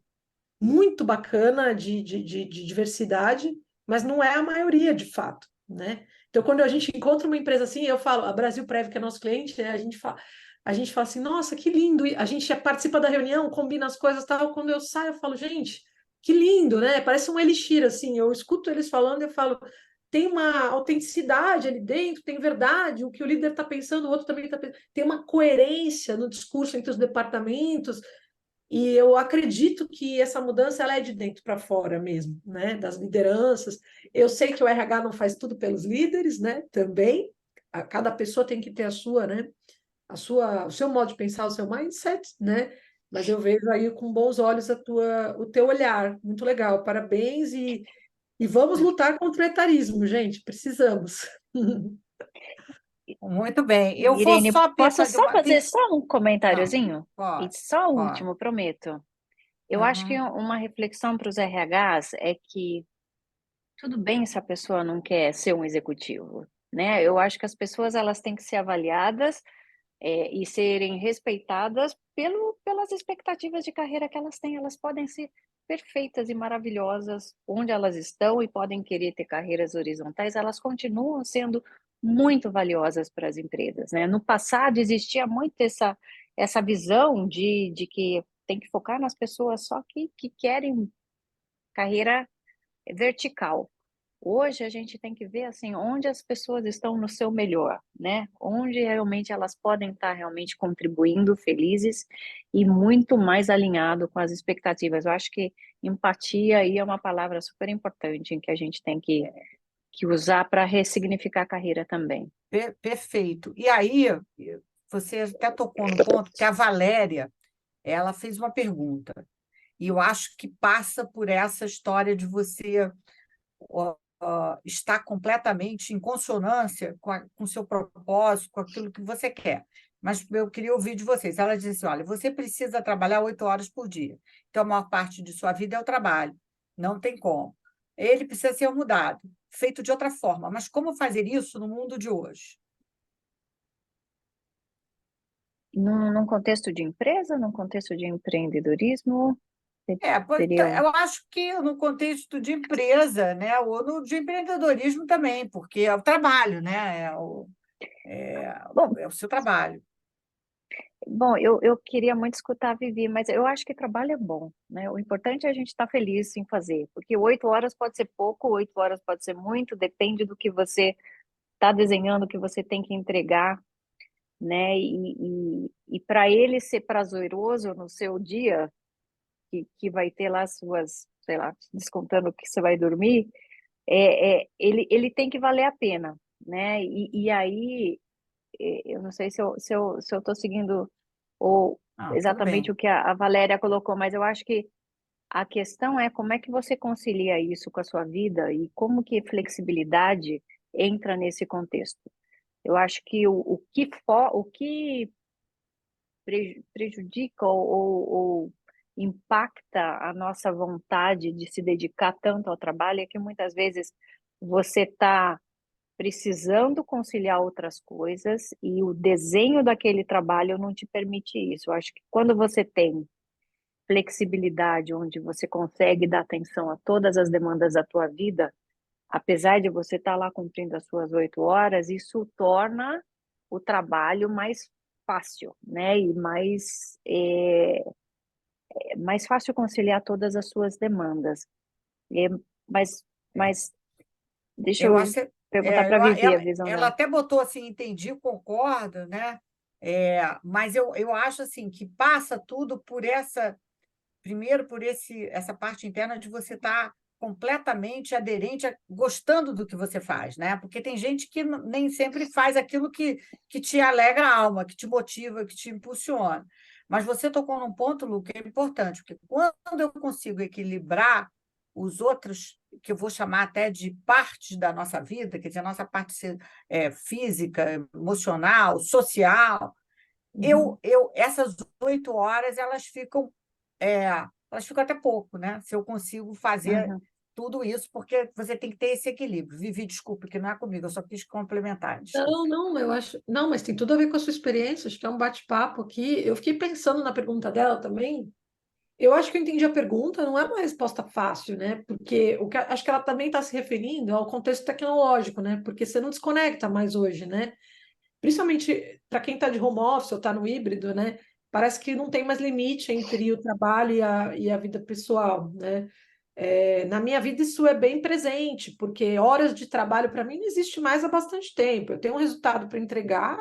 muito bacana de diversidade, mas não é a maioria de fato, né? Então, quando a gente encontra uma empresa assim, eu falo, a Brasil Prev, que é nosso cliente, né? A gente fala assim, nossa, que lindo! E a gente participa da reunião, combina as coisas, tal. Quando eu saio, eu falo, gente, que lindo, né? Parece um elixir, assim. Eu escuto eles falando, eu falo, tem uma autenticidade ali dentro, tem verdade, o que o líder está pensando, o outro também está pensando, tem uma coerência no discurso entre os departamentos. E eu acredito que essa mudança ela é de dentro para fora mesmo, né? Das lideranças. Eu sei que o RH não faz tudo pelos líderes, né? Também. Cada pessoa tem que ter a sua, né? O seu modo de pensar, o seu mindset, né? Mas eu vejo aí com bons olhos o teu olhar. Muito legal. Parabéns e vamos lutar contra o etarismo, gente. Precisamos. Muito bem. Eu vou Irene, só posso fazer só uma. fazer só um Não, comentáriozinho? E pode, só o pode. último, prometo. Eu acho que Uhum. uma reflexão para os RHs é que tudo bem se a pessoa não quer ser um executivo, né? Eu acho que as pessoas elas têm que ser avaliadas e serem respeitadas pelas expectativas de carreira que elas têm. Elas podem ser perfeitas e maravilhosas onde elas estão e podem querer ter carreiras horizontais, elas continuam sendo muito valiosas para as empresas, né? No passado existia muito essa visão de que tem que focar nas pessoas só que querem carreira vertical. Hoje a gente tem que ver assim onde as pessoas estão no seu melhor, né? Onde realmente elas podem estar realmente contribuindo, felizes e muito mais alinhado com as expectativas. Eu acho que empatia aí é uma palavra super importante em que a gente tem que usar para ressignificar a carreira também. Perfeito. E aí, você até tocou no ponto que a Valéria, ela fez uma pergunta. E eu acho que passa por essa história de você estar completamente em consonância com o seu propósito, com aquilo que você quer. Mas eu queria ouvir de vocês. Ela disse: olha, você precisa trabalhar 8 horas por dia. Então, a maior parte de sua vida é o trabalho. Não tem como. Ele precisa ser mudado, feito de outra forma. Mas como fazer isso no mundo de hoje? Num contexto de empresa, num contexto de empreendedorismo, Eu seriam... acho que no contexto de empresa, né, ou no de empreendedorismo também, porque é o trabalho, né, é, Bom, é o seu trabalho. Bom, eu queria muito escutar a Vivi, mas eu acho que trabalho é bom, né? O importante é a gente estar feliz em fazer, porque 8 horas pode ser pouco, 8 horas pode ser muito, depende do que você está desenhando, o que você tem que entregar, né? E para ele ser prazeroso no seu dia, que vai ter lá suas, sei lá, descontando o que você vai dormir, ele tem que valer a pena, né? E aí, eu não sei se eu estou seguindo ou Ah, tudo exatamente bem. o que a Valéria colocou, mas eu acho que a questão é como é que você concilia isso com a sua vida e como que flexibilidade entra nesse contexto. Eu acho que o que prejudica ou impacta a nossa vontade de se dedicar tanto ao trabalho é que muitas vezes você está precisando conciliar outras coisas e o desenho daquele trabalho não te permite isso. Eu acho que quando você tem flexibilidade, onde você consegue dar atenção a todas as demandas da tua vida, apesar de você estar lá cumprindo as suas 8 horas, isso torna o trabalho mais fácil, né? E mais fácil conciliar todas as suas demandas. É, mas, É. mas deixa Eu acho eu que perguntar para a Vivi a visão ela dela. até botou assim, entendi, concordo, né? Mas eu acho assim que passa tudo por primeiro por essa parte interna de você estar completamente aderente, gostando do que você faz, né? Porque tem gente que nem sempre faz aquilo que te alegra a alma, que te motiva, que te impulsiona. Mas você tocou num ponto, Lu, que é importante, porque quando eu consigo equilibrar os outros, que eu vou chamar até de partes da nossa vida, quer dizer, a nossa parte física, emocional, social, Uhum. essas 8 horas é, elas ficam até pouco, né? Se eu consigo fazer Uhum. tudo isso, porque você tem que ter esse equilíbrio. Vivi, desculpe, que não é comigo, eu só quis complementar, Não, desculpe. não, eu acho. Não, mas tem tudo a ver com a sua experiência, acho que é um bate-papo aqui. Eu fiquei pensando na pergunta dela também. Eu acho que eu entendi a pergunta, não é uma resposta fácil, né? Porque acho que ela também está se referindo ao contexto tecnológico, né? Porque você não desconecta mais hoje, né? Principalmente para quem está de home office ou está no híbrido, né? Parece que não tem mais limite entre o trabalho e a vida pessoal, né? Na minha vida isso é bem presente, porque horas de trabalho para mim não existe mais há bastante tempo. Eu tenho um resultado para entregar,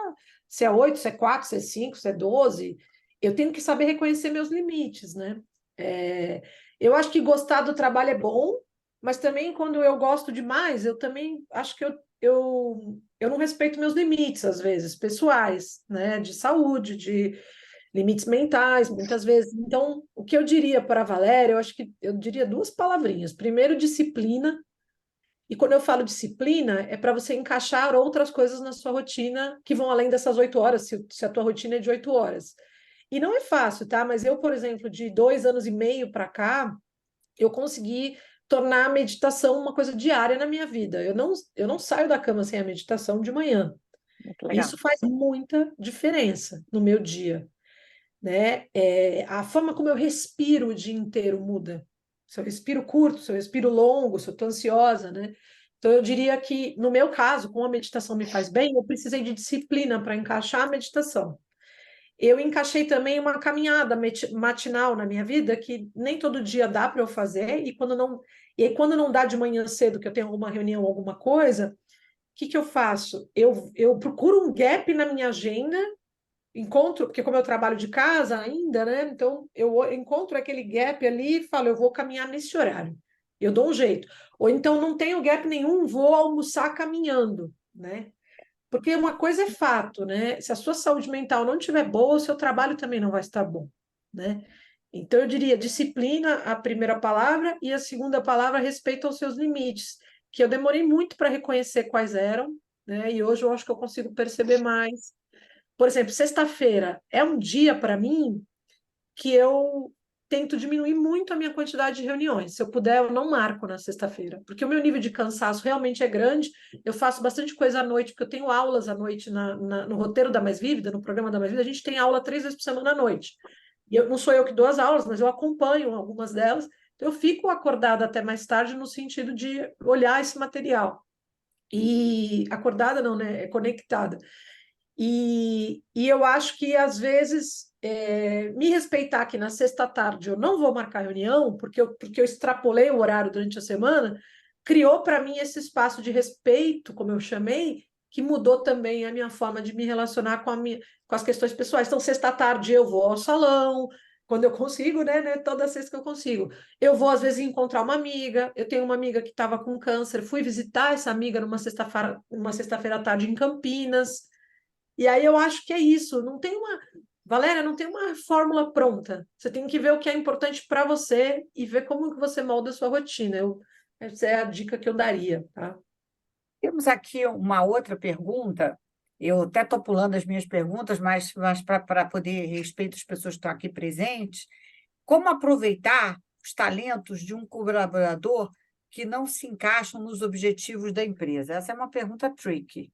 se é 8, se é 4, se é 5, se é 12. Eu tenho que saber reconhecer meus limites, né? É, eu acho que gostar do trabalho é bom, mas também quando eu gosto demais, eu também acho que eu não respeito meus limites, às vezes, pessoais, né? De saúde, de limites mentais, muitas vezes. Então, o que eu diria para a Valéria, eu acho que eu diria duas palavrinhas. Primeiro, disciplina. E quando eu falo disciplina, é para você encaixar outras coisas na sua rotina que vão além dessas 8 horas, se a tua rotina é de 8 horas. E não é fácil, tá? Mas eu, por exemplo, de 2 anos e meio para cá, eu consegui tornar a meditação uma coisa diária na minha vida. Eu não saio da cama sem a meditação de manhã. Muito legal. Isso faz muita diferença no meu dia, né? A forma como eu respiro o dia inteiro muda. Se eu respiro curto, se eu respiro longo, se eu estou ansiosa, né? Então, eu diria que, no meu caso, como a meditação me faz bem, eu precisei de disciplina para encaixar a meditação. Eu encaixei também uma caminhada matinal na minha vida, que nem todo dia dá para eu fazer, e aí, quando não dá de manhã cedo, que eu tenho alguma reunião, alguma coisa, o que que eu faço? Eu procuro um gap na minha agenda, encontro, porque como eu trabalho de casa ainda, né? Então eu encontro aquele gap ali e falo, eu vou caminhar nesse horário. Eu dou um jeito. Ou então não tenho gap nenhum, vou almoçar caminhando, né? Porque uma coisa é fato, né? Se a sua saúde mental não estiver boa, o seu trabalho também não vai estar bom, né? Então eu diria disciplina, a primeira palavra, e a segunda palavra, respeito aos seus limites, que eu demorei muito para reconhecer quais eram, né? E hoje eu acho que eu consigo perceber mais. Por exemplo, sexta-feira é um dia para mim que eu tento diminuir muito a minha quantidade de reuniões. Se eu puder, eu não marco na sexta-feira, porque o meu nível de cansaço realmente é grande. Eu faço bastante coisa à noite, porque eu tenho aulas à noite no roteiro da Mais Vívida, no programa da Mais Vívida, a gente tem aula 3 vezes por semana à noite. E não sou eu que dou as aulas, mas eu acompanho algumas delas. Então, eu fico acordada até mais tarde no sentido de olhar esse material. E acordada não, né? É conectada. E eu acho que, às vezes, me respeitar que na sexta-tarde eu não vou marcar reunião, porque eu extrapolei o horário durante a semana, criou para mim esse espaço de respeito, como eu chamei, que mudou também a minha forma de me relacionar com as questões pessoais. Então, sexta-tarde eu vou ao salão, quando eu consigo, né, toda sexta que eu consigo. Eu vou, às vezes, encontrar uma amiga. Eu tenho uma amiga que estava com câncer, fui visitar essa amiga numa sexta-feira à tarde em Campinas. E aí eu acho que é isso. Não tem uma. Valéria, não tem uma fórmula pronta. Você tem que ver o que é importante para você e ver como que você molda a sua rotina. Essa é a dica que eu daria, tá? Temos aqui uma outra pergunta. Eu até estou pulando as minhas perguntas, mas para poder respeito às pessoas que estão aqui presentes, como aproveitar os talentos de um colaborador que não se encaixam nos objetivos da empresa? Essa é uma pergunta tricky.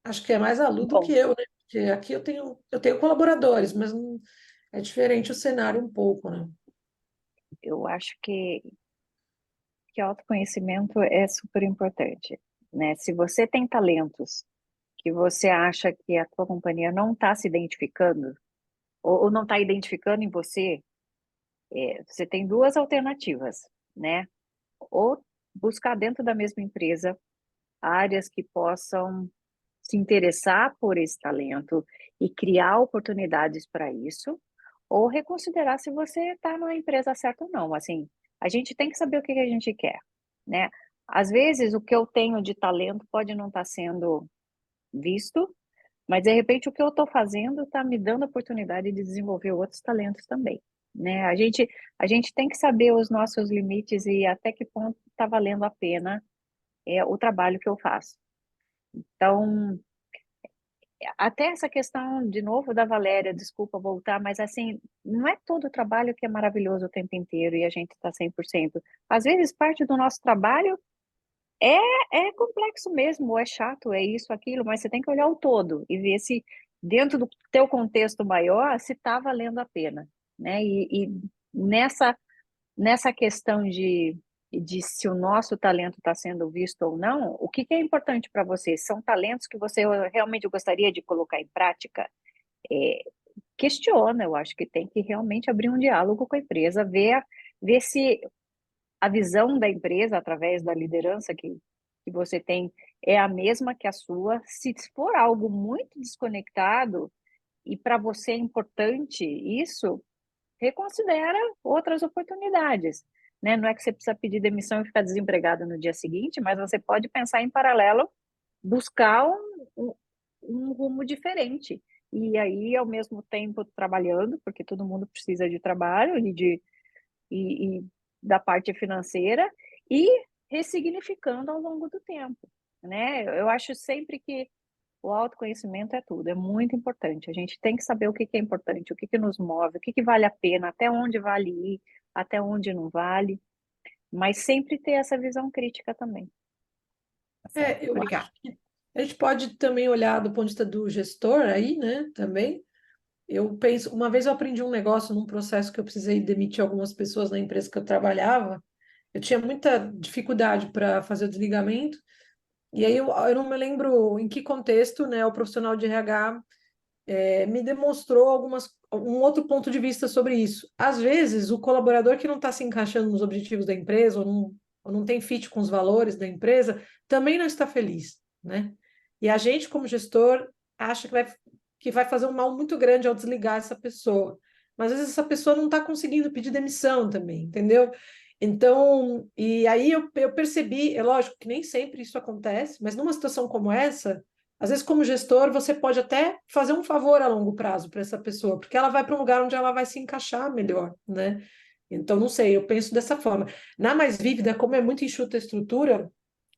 Acho que é mais a Lu do que Bom, eu, né? Porque aqui eu tenho colaboradores, mas é diferente o cenário um pouco, né? eu acho que autoconhecimento é super importante, né? Se você tem talentos que você acha que a tua companhia não está se identificando, ou não está identificando em você, você tem duas alternativas, né? Ou buscar dentro da mesma empresa áreas que possam se interessar por esse talento e criar oportunidades para isso, ou reconsiderar se você está na empresa certa ou não. Assim, a gente tem que saber o que a gente quer, né? Às vezes, o que eu tenho de talento pode não estar sendo visto, mas de repente o que eu estou fazendo está me dando a oportunidade de desenvolver outros talentos também, né? A gente tem que saber os nossos limites e até que ponto está valendo a pena o trabalho que eu faço. Então, até essa questão, de novo, da Valéria, desculpa voltar, mas assim, não é todo o trabalho que é maravilhoso o tempo inteiro e a gente está 100%. Às vezes, parte do nosso trabalho é complexo mesmo, ou é chato, é isso, aquilo, mas você tem que olhar o todo e ver se, dentro do teu contexto maior, se está valendo a pena, né? E nessa questão de se o nosso talento está sendo visto ou não, o que é importante para você? São talentos que você realmente gostaria de colocar em prática? É, questiona, eu acho que tem que realmente abrir um diálogo com a empresa, ver se a visão da empresa, através da liderança que você tem, é a mesma que a sua. Se for algo muito desconectado e para você é importante isso, reconsidera outras oportunidades, né? Não é que você precisa pedir demissão e ficar desempregado no dia seguinte, mas você pode pensar em paralelo, buscar um, um rumo diferente. E aí, ao mesmo tempo, trabalhando, porque todo mundo precisa de trabalho e da parte financeira, e ressignificando ao longo do tempo, né? Eu acho sempre que o autoconhecimento é tudo, é muito importante. A gente tem que saber o que é importante, o que nos move, o que vale a pena, até onde vale ir, até onde não vale, mas sempre ter essa visão crítica também. Tá certo. Eu Obrigada. acho que a gente pode também olhar do ponto de vista do gestor aí, né? Também. Eu penso, uma vez eu aprendi um negócio num processo que eu precisei demitir algumas pessoas na empresa que eu trabalhava. Eu tinha muita dificuldade para fazer o desligamento, e aí eu não me lembro em que contexto, né, o profissional de RH me demonstrou um outro ponto de vista sobre isso. Às vezes, o colaborador que não está se encaixando nos objetivos da empresa, ou não tem fit com os valores da empresa, também não está feliz, né? E a gente, como gestor, acha que vai fazer um mal muito grande ao desligar essa pessoa. Mas às vezes essa pessoa não está conseguindo pedir demissão também, entendeu? Então, e aí eu percebi, é lógico que nem sempre isso acontece, mas numa situação como essa, às vezes, como gestor, você pode até fazer um favor a longo prazo para essa pessoa, porque ela vai para um lugar onde ela vai se encaixar melhor, né? Então, não sei, eu penso dessa forma. Na Mais Vívida, como é muito enxuta a estrutura,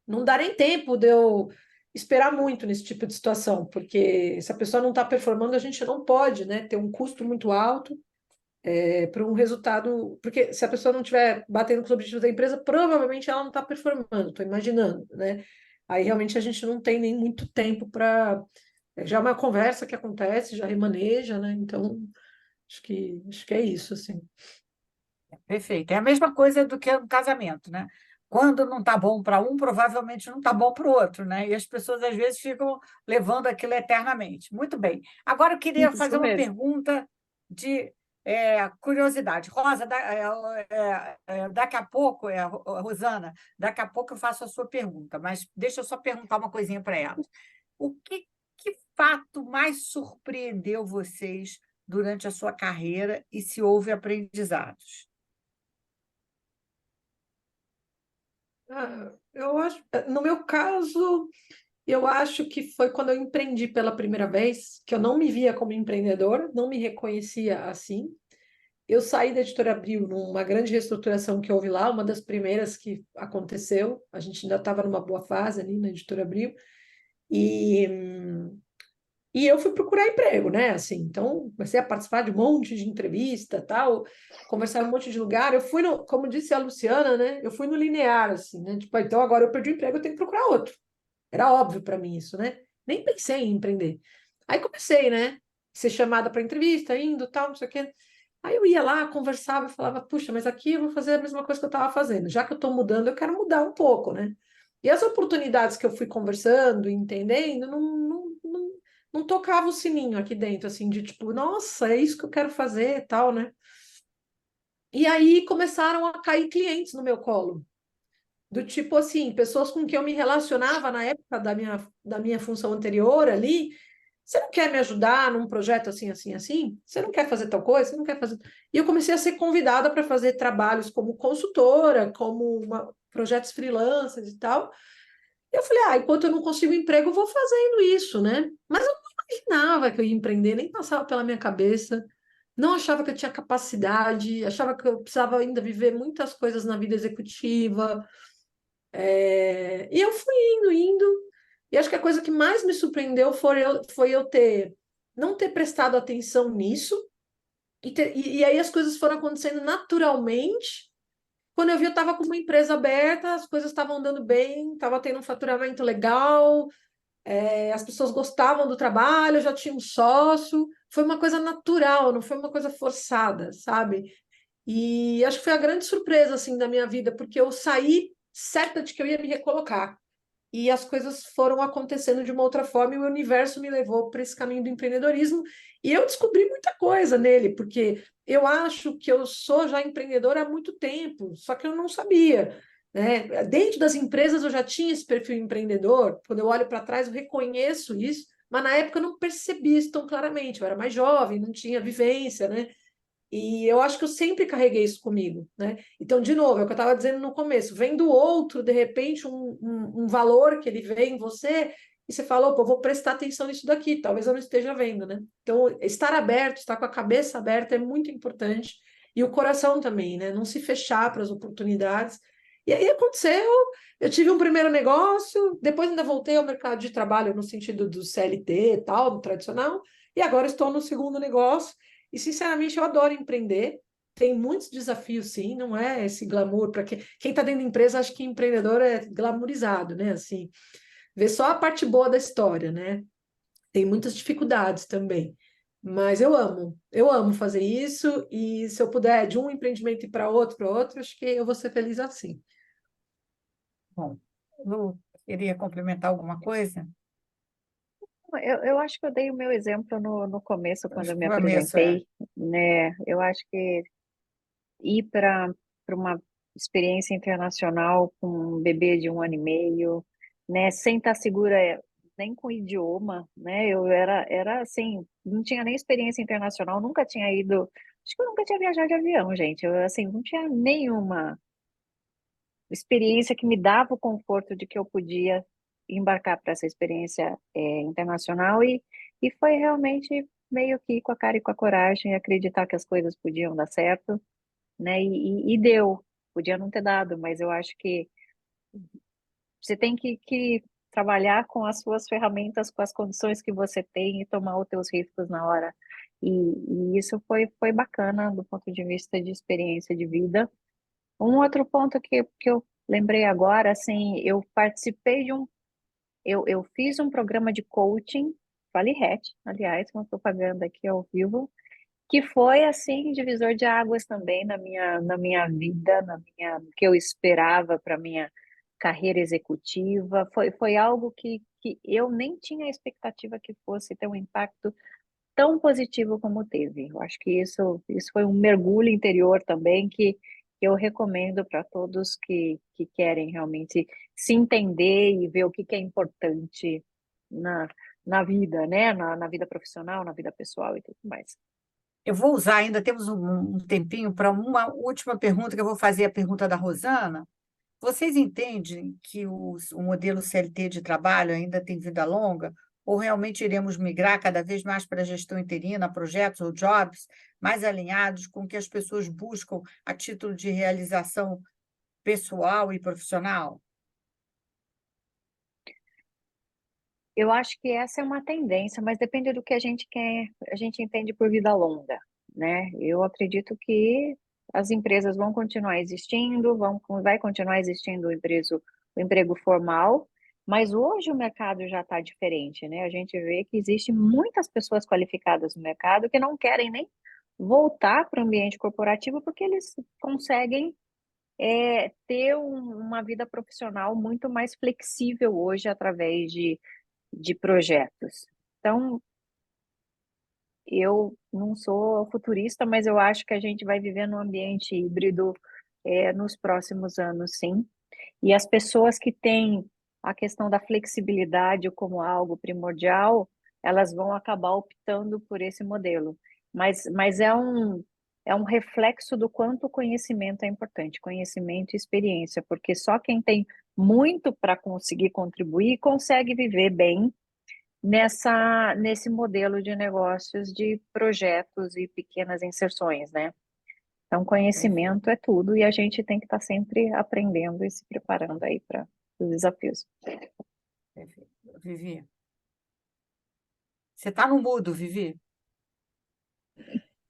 não dá nem tempo de eu esperar muito nesse tipo de situação, porque se a pessoa não está performando, a gente não pode, né, ter um custo muito alto para um resultado, porque se a pessoa não estiver batendo com os objetivos da empresa, provavelmente ela não está performando, estou imaginando, né? Aí realmente a gente não tem nem muito tempo para. Já é uma conversa que acontece, já remaneja, né? Então, acho que é isso, assim. Perfeito. É a mesma coisa do que no casamento, né? Quando não está bom para um, provavelmente não está bom para o outro, né? E as pessoas às vezes ficam levando aquilo eternamente. Muito bem. Agora eu queria fazer Isso uma mesmo. pergunta de curiosidade. Rosa, daqui a pouco, Rosana, daqui a pouco eu faço a sua pergunta, mas deixa eu só perguntar uma coisinha para ela. O que fato mais surpreendeu vocês durante a sua carreira e se houve aprendizados? Eu acho, no meu caso, eu acho que foi quando eu empreendi pela primeira vez, que eu não me via como empreendedora, não me reconhecia assim. Eu saí da Editora Abril numa grande reestruturação que houve lá, uma das primeiras que aconteceu. A gente ainda estava numa boa fase ali na Editora Abril. E, e eu fui procurar emprego, né? Assim, então, comecei a participar de um monte de entrevista, tal, conversar em um monte de lugar. Eu fui no, como disse a Luciana, né? Eu fui no linear, assim, né? Tipo, então agora eu perdi o emprego, eu tenho que procurar outro. Era óbvio para mim isso, né? Nem pensei em empreender. Aí comecei, né? Ser chamada para entrevista, indo, tal, não sei o quê. Aí eu ia lá, conversava e falava, puxa, mas aqui eu vou fazer a mesma coisa que eu estava fazendo. Já que eu estou mudando, eu quero mudar um pouco, né? E as oportunidades que eu fui conversando e entendendo, não tocava o sininho aqui dentro, assim, de tipo, nossa, é isso que eu quero fazer, tal, né? E aí começaram a cair clientes no meu colo. Do tipo assim, pessoas com quem eu me relacionava na época da minha função anterior ali, você não quer me ajudar num projeto assim, assim, assim? Você não quer fazer tal coisa? Você não quer fazer. E eu comecei a ser convidada para fazer trabalhos como consultora, projetos freelancers e tal. E eu falei, enquanto eu não consigo emprego, eu vou fazendo isso, né? Mas eu não imaginava que eu ia empreender, nem passava pela minha cabeça. Não achava que eu tinha capacidade, achava que eu precisava ainda viver muitas coisas na vida executiva. E eu fui indo, e acho que a coisa que mais me surpreendeu foi eu não ter prestado atenção nisso, e aí as coisas foram acontecendo naturalmente. Quando eu vi, eu estava com uma empresa aberta, as coisas estavam andando bem, estava tendo um faturamento legal, as pessoas gostavam do trabalho, eu já tinha um sócio. Foi uma coisa natural, não foi uma coisa forçada, sabe? E acho que foi a grande surpresa assim da minha vida, porque eu saí certa de que eu ia me recolocar. E as coisas foram acontecendo de uma outra forma e o universo me levou para esse caminho do empreendedorismo. E eu descobri muita coisa nele, porque eu acho que eu sou já empreendedora há muito tempo, só que eu não sabia, né? Dentro das empresas eu já tinha esse perfil empreendedor. Quando eu olho para trás, eu reconheço isso, mas na época eu não percebi isso tão claramente. Eu era mais jovem, não tinha vivência, né? E eu acho que eu sempre carreguei isso comigo, né? Então, de novo, é o que eu estava dizendo no começo, vem do outro, de repente, um valor que ele vê em você, e você fala, opa, eu vou prestar atenção nisso daqui, talvez eu não esteja vendo, né? Então, estar aberto, estar com a cabeça aberta é muito importante, e o coração também, né? Não se fechar para as oportunidades. E aí aconteceu, eu tive um primeiro negócio, depois ainda voltei ao mercado de trabalho no sentido do CLT e tal, do tradicional, e agora estou no segundo negócio. E, sinceramente, eu adoro empreender. Tem muitos desafios, sim, não é esse glamour para quem está dentro da empresa acha que empreendedor é glamourizado, né? Assim, vê só a parte boa da história, né? Tem muitas dificuldades também. Mas eu amo fazer isso, e se eu puder de um empreendimento ir para outro, acho que eu vou ser feliz assim. Bom, Lu, queria complementar alguma coisa? Eu acho que eu dei o meu exemplo no começo, quando Acho eu que me o começo é. apresentei, né? Eu acho que ir para uma experiência internacional com um bebê de 1 ano e meio, né? Sem estar segura nem com o idioma, né? Eu era assim, não tinha nem experiência internacional, nunca tinha ido, acho que eu nunca tinha viajado de avião, gente. Eu, assim, não tinha nenhuma experiência que me dava o conforto de que eu podia embarcar para essa experiência internacional, e foi realmente meio que ir com a cara e com a coragem, acreditar que as coisas podiam dar certo, né? E deu, podia não ter dado, mas eu acho que você tem que trabalhar com as suas ferramentas, com as condições que você tem, e tomar os teus riscos na hora. E isso foi bacana do ponto de vista de experiência de vida. Um outro ponto que eu lembrei agora, assim, eu participei eu fiz um programa de coaching, Vale Hatch, aliás, uma propaganda aqui ao vivo, que foi, assim, divisor de águas também na minha vida, no que eu esperava para minha carreira executiva. Foi algo que eu nem tinha a expectativa que fosse ter um impacto tão positivo como teve. Eu acho que isso foi um mergulho interior também que eu recomendo para todos que querem realmente se entender e ver o que é importante na, na vida, né? Na vida profissional, na vida pessoal e tudo mais. Eu vou usar, ainda temos um tempinho para uma última pergunta, que eu vou fazer a pergunta da Rosana. Vocês entendem que o modelo CLT de trabalho ainda tem vida longa? Ou realmente iremos migrar cada vez mais para a gestão interina, projetos ou jobs mais alinhados com o que as pessoas buscam a título de realização pessoal e profissional? Eu acho que essa é uma tendência, mas depende do que a gente quer, a gente entende por vida longa, né? Eu acredito que as empresas vão continuar existindo, vai continuar existindo o emprego formal, mas hoje o mercado já está diferente, né? A gente vê que existe muitas pessoas qualificadas no mercado que não querem nem voltar para o ambiente corporativo porque eles conseguem ter uma vida profissional muito mais flexível hoje através de projetos. Então, eu não sou futurista, mas eu acho que a gente vai viver num ambiente híbrido nos próximos anos, sim. E as pessoas que têm a questão da flexibilidade como algo primordial, elas vão acabar optando por esse modelo. Mas é um reflexo do quanto o conhecimento é importante, conhecimento e experiência, porque só quem tem muito para conseguir contribuir consegue viver bem nesse modelo de negócios de projetos e pequenas inserções, né? Então, Perfeito, conhecimento é tudo e a gente tem que estar sempre aprendendo e se preparando aí para os desafios. perfeito. Vivi, você está no mudo, Vivi?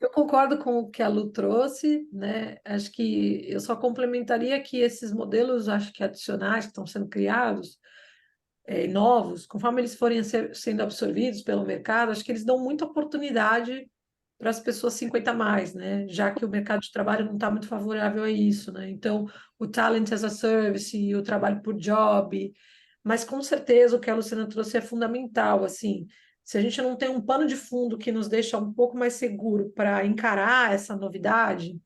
Eu concordo com o que a Lu trouxe, né? Acho que eu só complementaria que esses modelos, acho que adicionais que estão sendo criados, novos, conforme eles forem sendo absorvidos pelo mercado, acho que eles dão muita oportunidade para as pessoas 50 a mais, né? Já que o mercado de trabalho não está muito favorável a isso, né? Então, o talent as a service, e o trabalho por job, mas com certeza o que a Luciana trouxe é fundamental, assim. Se a gente não tem um pano de fundo que nos deixa um pouco mais seguro para encarar essa novidade,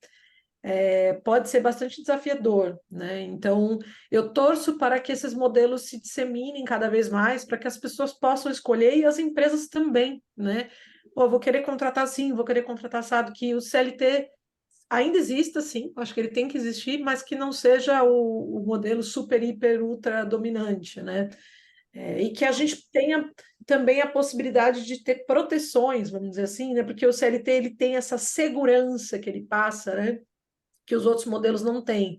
pode ser bastante desafiador, né? Então, eu torço para que esses modelos se disseminem cada vez mais, para que as pessoas possam escolher e as empresas também, né? Pô, vou querer contratar assim, vou querer contratar assado, que o CLT ainda exista, sim, acho que ele tem que existir, mas que não seja o modelo super, hiper, ultra dominante, né? E que a gente tenha também a possibilidade de ter proteções, vamos dizer assim, né? Porque o CLT ele tem essa segurança que ele passa, né? Que os outros modelos não têm.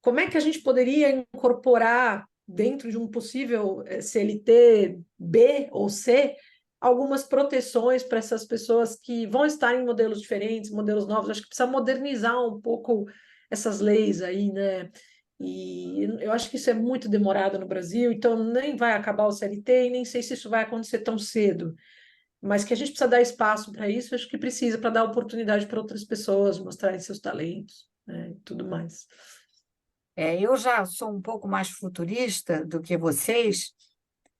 Como é que a gente poderia incorporar dentro de um possível CLT B ou C algumas proteções para essas pessoas que vão estar em modelos diferentes, modelos novos? Acho que precisa modernizar um pouco essas leis aí, né? E eu acho que isso é muito demorado no Brasil, então nem vai acabar o CLT e nem sei se isso vai acontecer tão cedo. Mas que a gente precisa dar espaço para isso, acho que precisa para dar oportunidade para outras pessoas mostrarem seus talentos, né, e tudo mais. Eu já sou um pouco mais futurista do que vocês.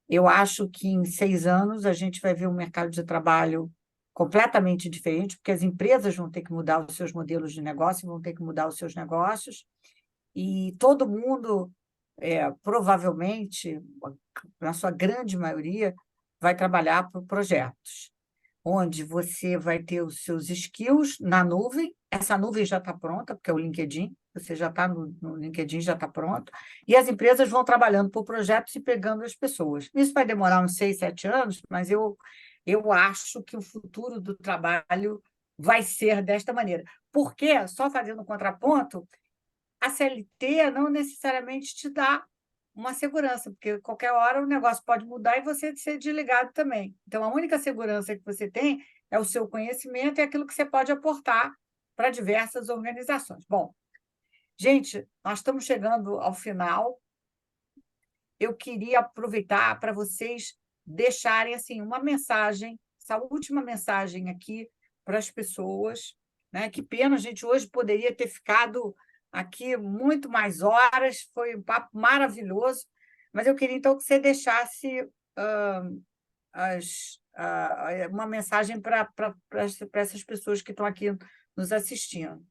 Eu acho que em 6 anos a gente vai ver um mercado de trabalho completamente diferente, porque as empresas vão ter que mudar os seus modelos de negócio, vão ter que mudar os seus negócios, e todo mundo, provavelmente, na sua grande maioria, vai trabalhar por projetos, onde você vai ter os seus skills na nuvem. Essa nuvem já está pronta, porque é o LinkedIn, você já está no LinkedIn, já está pronto, e as empresas vão trabalhando por projetos e pegando as pessoas. Isso vai demorar uns 6, 7 anos, mas eu acho que o futuro do trabalho vai ser desta maneira. Porque, só fazendo um contraponto, a CLT não necessariamente te dá uma segurança, porque qualquer hora o negócio pode mudar e você ser desligado também. Então, a única segurança que você tem é o seu conhecimento e aquilo que você pode aportar para diversas organizações. Bom, gente, nós estamos chegando ao final. Eu queria aproveitar para vocês deixarem assim uma mensagem, essa última mensagem aqui para as pessoas, né? Que pena, a gente hoje poderia ter ficado aqui muito mais horas, foi um papo maravilhoso, mas eu queria então que você deixasse uma mensagem para essas pessoas que estão aqui nos assistindo.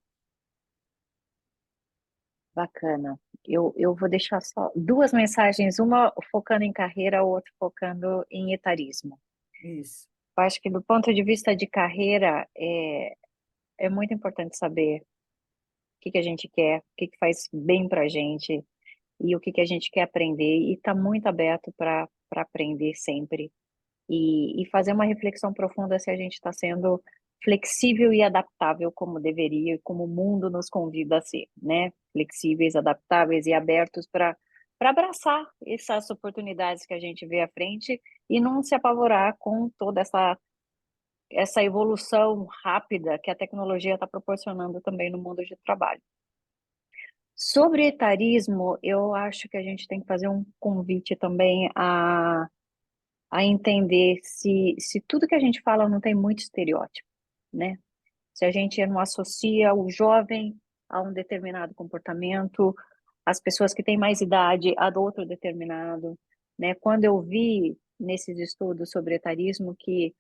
Bacana. Eu vou deixar só duas mensagens, uma focando em carreira, a outra focando em etarismo. Isso. Eu acho que do ponto de vista de carreira, é muito importante saber o que a gente quer, o que faz bem para a gente e o que a gente quer aprender, e estar muito aberto para aprender sempre e fazer uma reflexão profunda se a gente está sendo flexível e adaptável como deveria e como o mundo nos convida a ser, né? Flexíveis, adaptáveis e abertos para abraçar essas oportunidades que a gente vê à frente e não se apavorar com toda essa evolução rápida que a tecnologia está proporcionando também no mundo de trabalho. Sobre etarismo, eu acho que a gente tem que fazer um convite também a entender se tudo que a gente fala não tem muito estereótipo, né? Se a gente não associa o jovem a um determinado comportamento, as pessoas que têm mais idade a outro determinado, né? Quando eu vi nesses estudos sobre etarismo que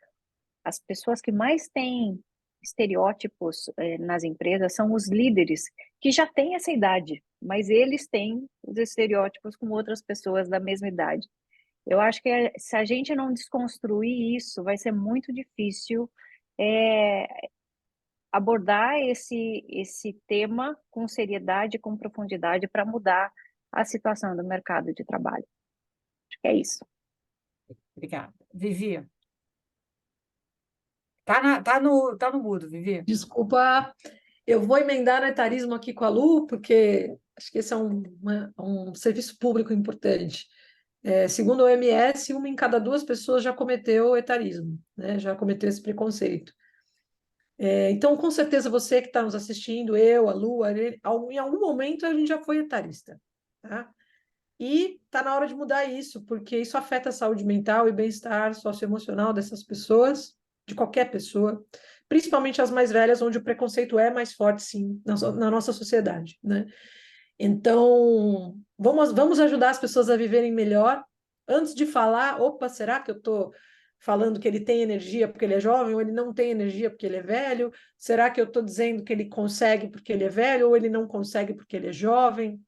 as pessoas que mais têm estereótipos nas empresas são os líderes, que já têm essa idade, mas eles têm os estereótipos com outras pessoas da mesma idade. Eu acho que se a gente não desconstruir isso, vai ser muito difícil é, abordar esse tema com seriedade, com profundidade, para mudar a situação do mercado de trabalho. Acho que é isso. Obrigada. Vivi? Tá no mudo, Vivi. Desculpa, eu vou emendar no etarismo aqui com a Lu, porque acho que esse é um serviço público importante. Segundo a OMS, uma em cada duas pessoas já cometeu etarismo, né? Já cometeu esse preconceito. Então, com certeza, você que está nos assistindo, eu, a Lu, em algum momento a gente já foi etarista, tá? E está na hora de mudar isso, porque isso afeta a saúde mental e bem-estar socioemocional dessas pessoas, de qualquer pessoa, principalmente as mais velhas, onde o preconceito é mais forte, sim, na nossa sociedade, né? Então, vamos ajudar as pessoas a viverem melhor. Antes de falar, opa, será que eu estou falando que ele tem energia porque ele é jovem, ou ele não tem energia porque ele é velho? Será que eu estou dizendo que ele consegue porque ele é velho, ou ele não consegue porque ele é jovem?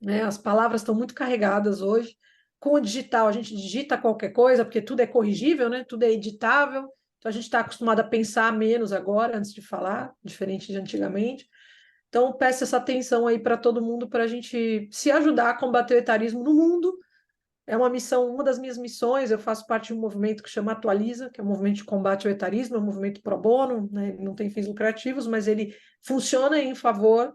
Né? As palavras estão muito carregadas hoje. Com o digital, a gente digita qualquer coisa, porque tudo é corrigível, né? Tudo é editável. Então, a gente está acostumado a pensar menos agora, antes de falar, diferente de antigamente. Então, peço essa atenção aí para todo mundo, para a gente se ajudar a combater o etarismo no mundo. É uma missão, uma das minhas missões. Eu faço parte de um movimento que chama Atualiza, que é um movimento de combate ao etarismo, é um movimento pro bono, né? Ele não tem fins lucrativos, mas ele funciona em favor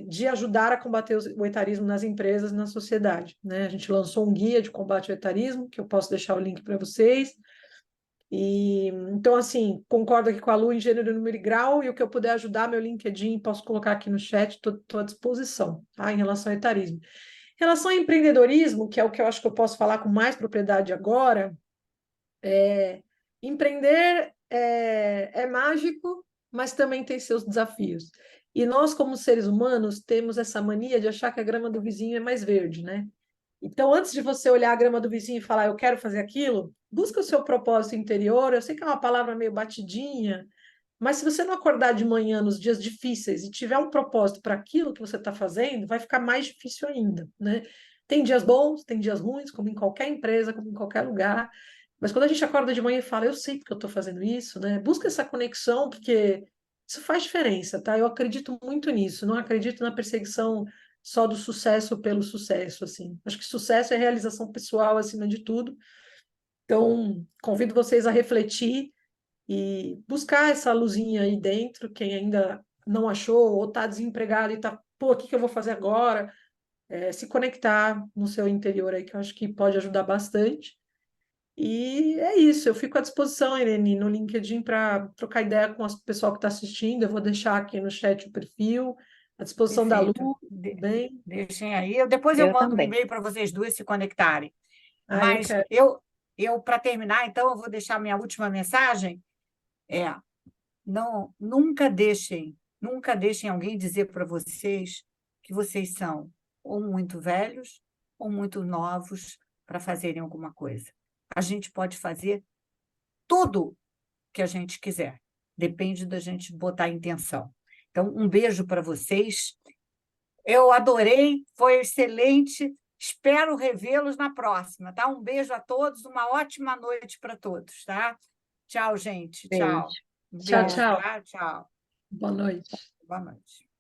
de ajudar a combater o etarismo nas empresas e na sociedade, né? A gente lançou um guia de combate ao etarismo, que eu posso deixar o link para vocês. E então, assim, concordo aqui com a Lu em gênero, número e grau, e o que eu puder ajudar, meu LinkedIn, posso colocar aqui no chat, estou à disposição, tá? Em relação ao etarismo. Em relação ao empreendedorismo, que é o que eu acho que eu posso falar com mais propriedade agora, empreender é mágico, mas também tem seus desafios. E nós, como seres humanos, temos essa mania de achar que a grama do vizinho é mais verde, né? Então, antes de você olhar a grama do vizinho e falar, eu quero fazer aquilo, busca o seu propósito interior. Eu sei que é uma palavra meio batidinha, mas se você não acordar de manhã nos dias difíceis e tiver um propósito para aquilo que você está fazendo, vai ficar mais difícil ainda, né? Tem dias bons, tem dias ruins, como em qualquer empresa, como em qualquer lugar. Mas quando a gente acorda de manhã e fala, eu sei porque eu estou fazendo isso, né? Busca essa conexão, porque isso faz diferença, tá? Eu acredito muito nisso, não acredito na perseguição só do sucesso pelo sucesso, assim. Acho que sucesso é realização pessoal acima de tudo. Então, convido vocês a refletir e buscar essa luzinha aí dentro, quem ainda não achou ou está desempregado e está, pô, o que que eu vou fazer agora? Se conectar no seu interior aí, que eu acho que pode ajudar bastante. E é isso, eu fico à disposição, Irene, no LinkedIn para trocar ideia com o pessoal que está assistindo. Eu vou deixar aqui no chat o perfil, à disposição da Lu, Perfeito. bem. Deixem aí. Depois eu Eu mando um também. e-mail para vocês duas se conectarem. Eu Mas quero. para terminar, então, eu vou deixar minha última mensagem. É, não, nunca deixem alguém dizer para vocês que vocês são ou muito velhos ou muito novos para fazerem alguma coisa. A gente pode fazer tudo que a gente quiser. Depende da gente botar a intenção. Então, um beijo para vocês. Eu adorei, foi excelente. Espero revê-los na próxima, tá? Um beijo a todos, uma ótima noite para todos, tá? Tchau, gente. Beijo. Tchau. Um Tchau, beijo, tchau. tá? Tchau. Boa noite. Boa noite.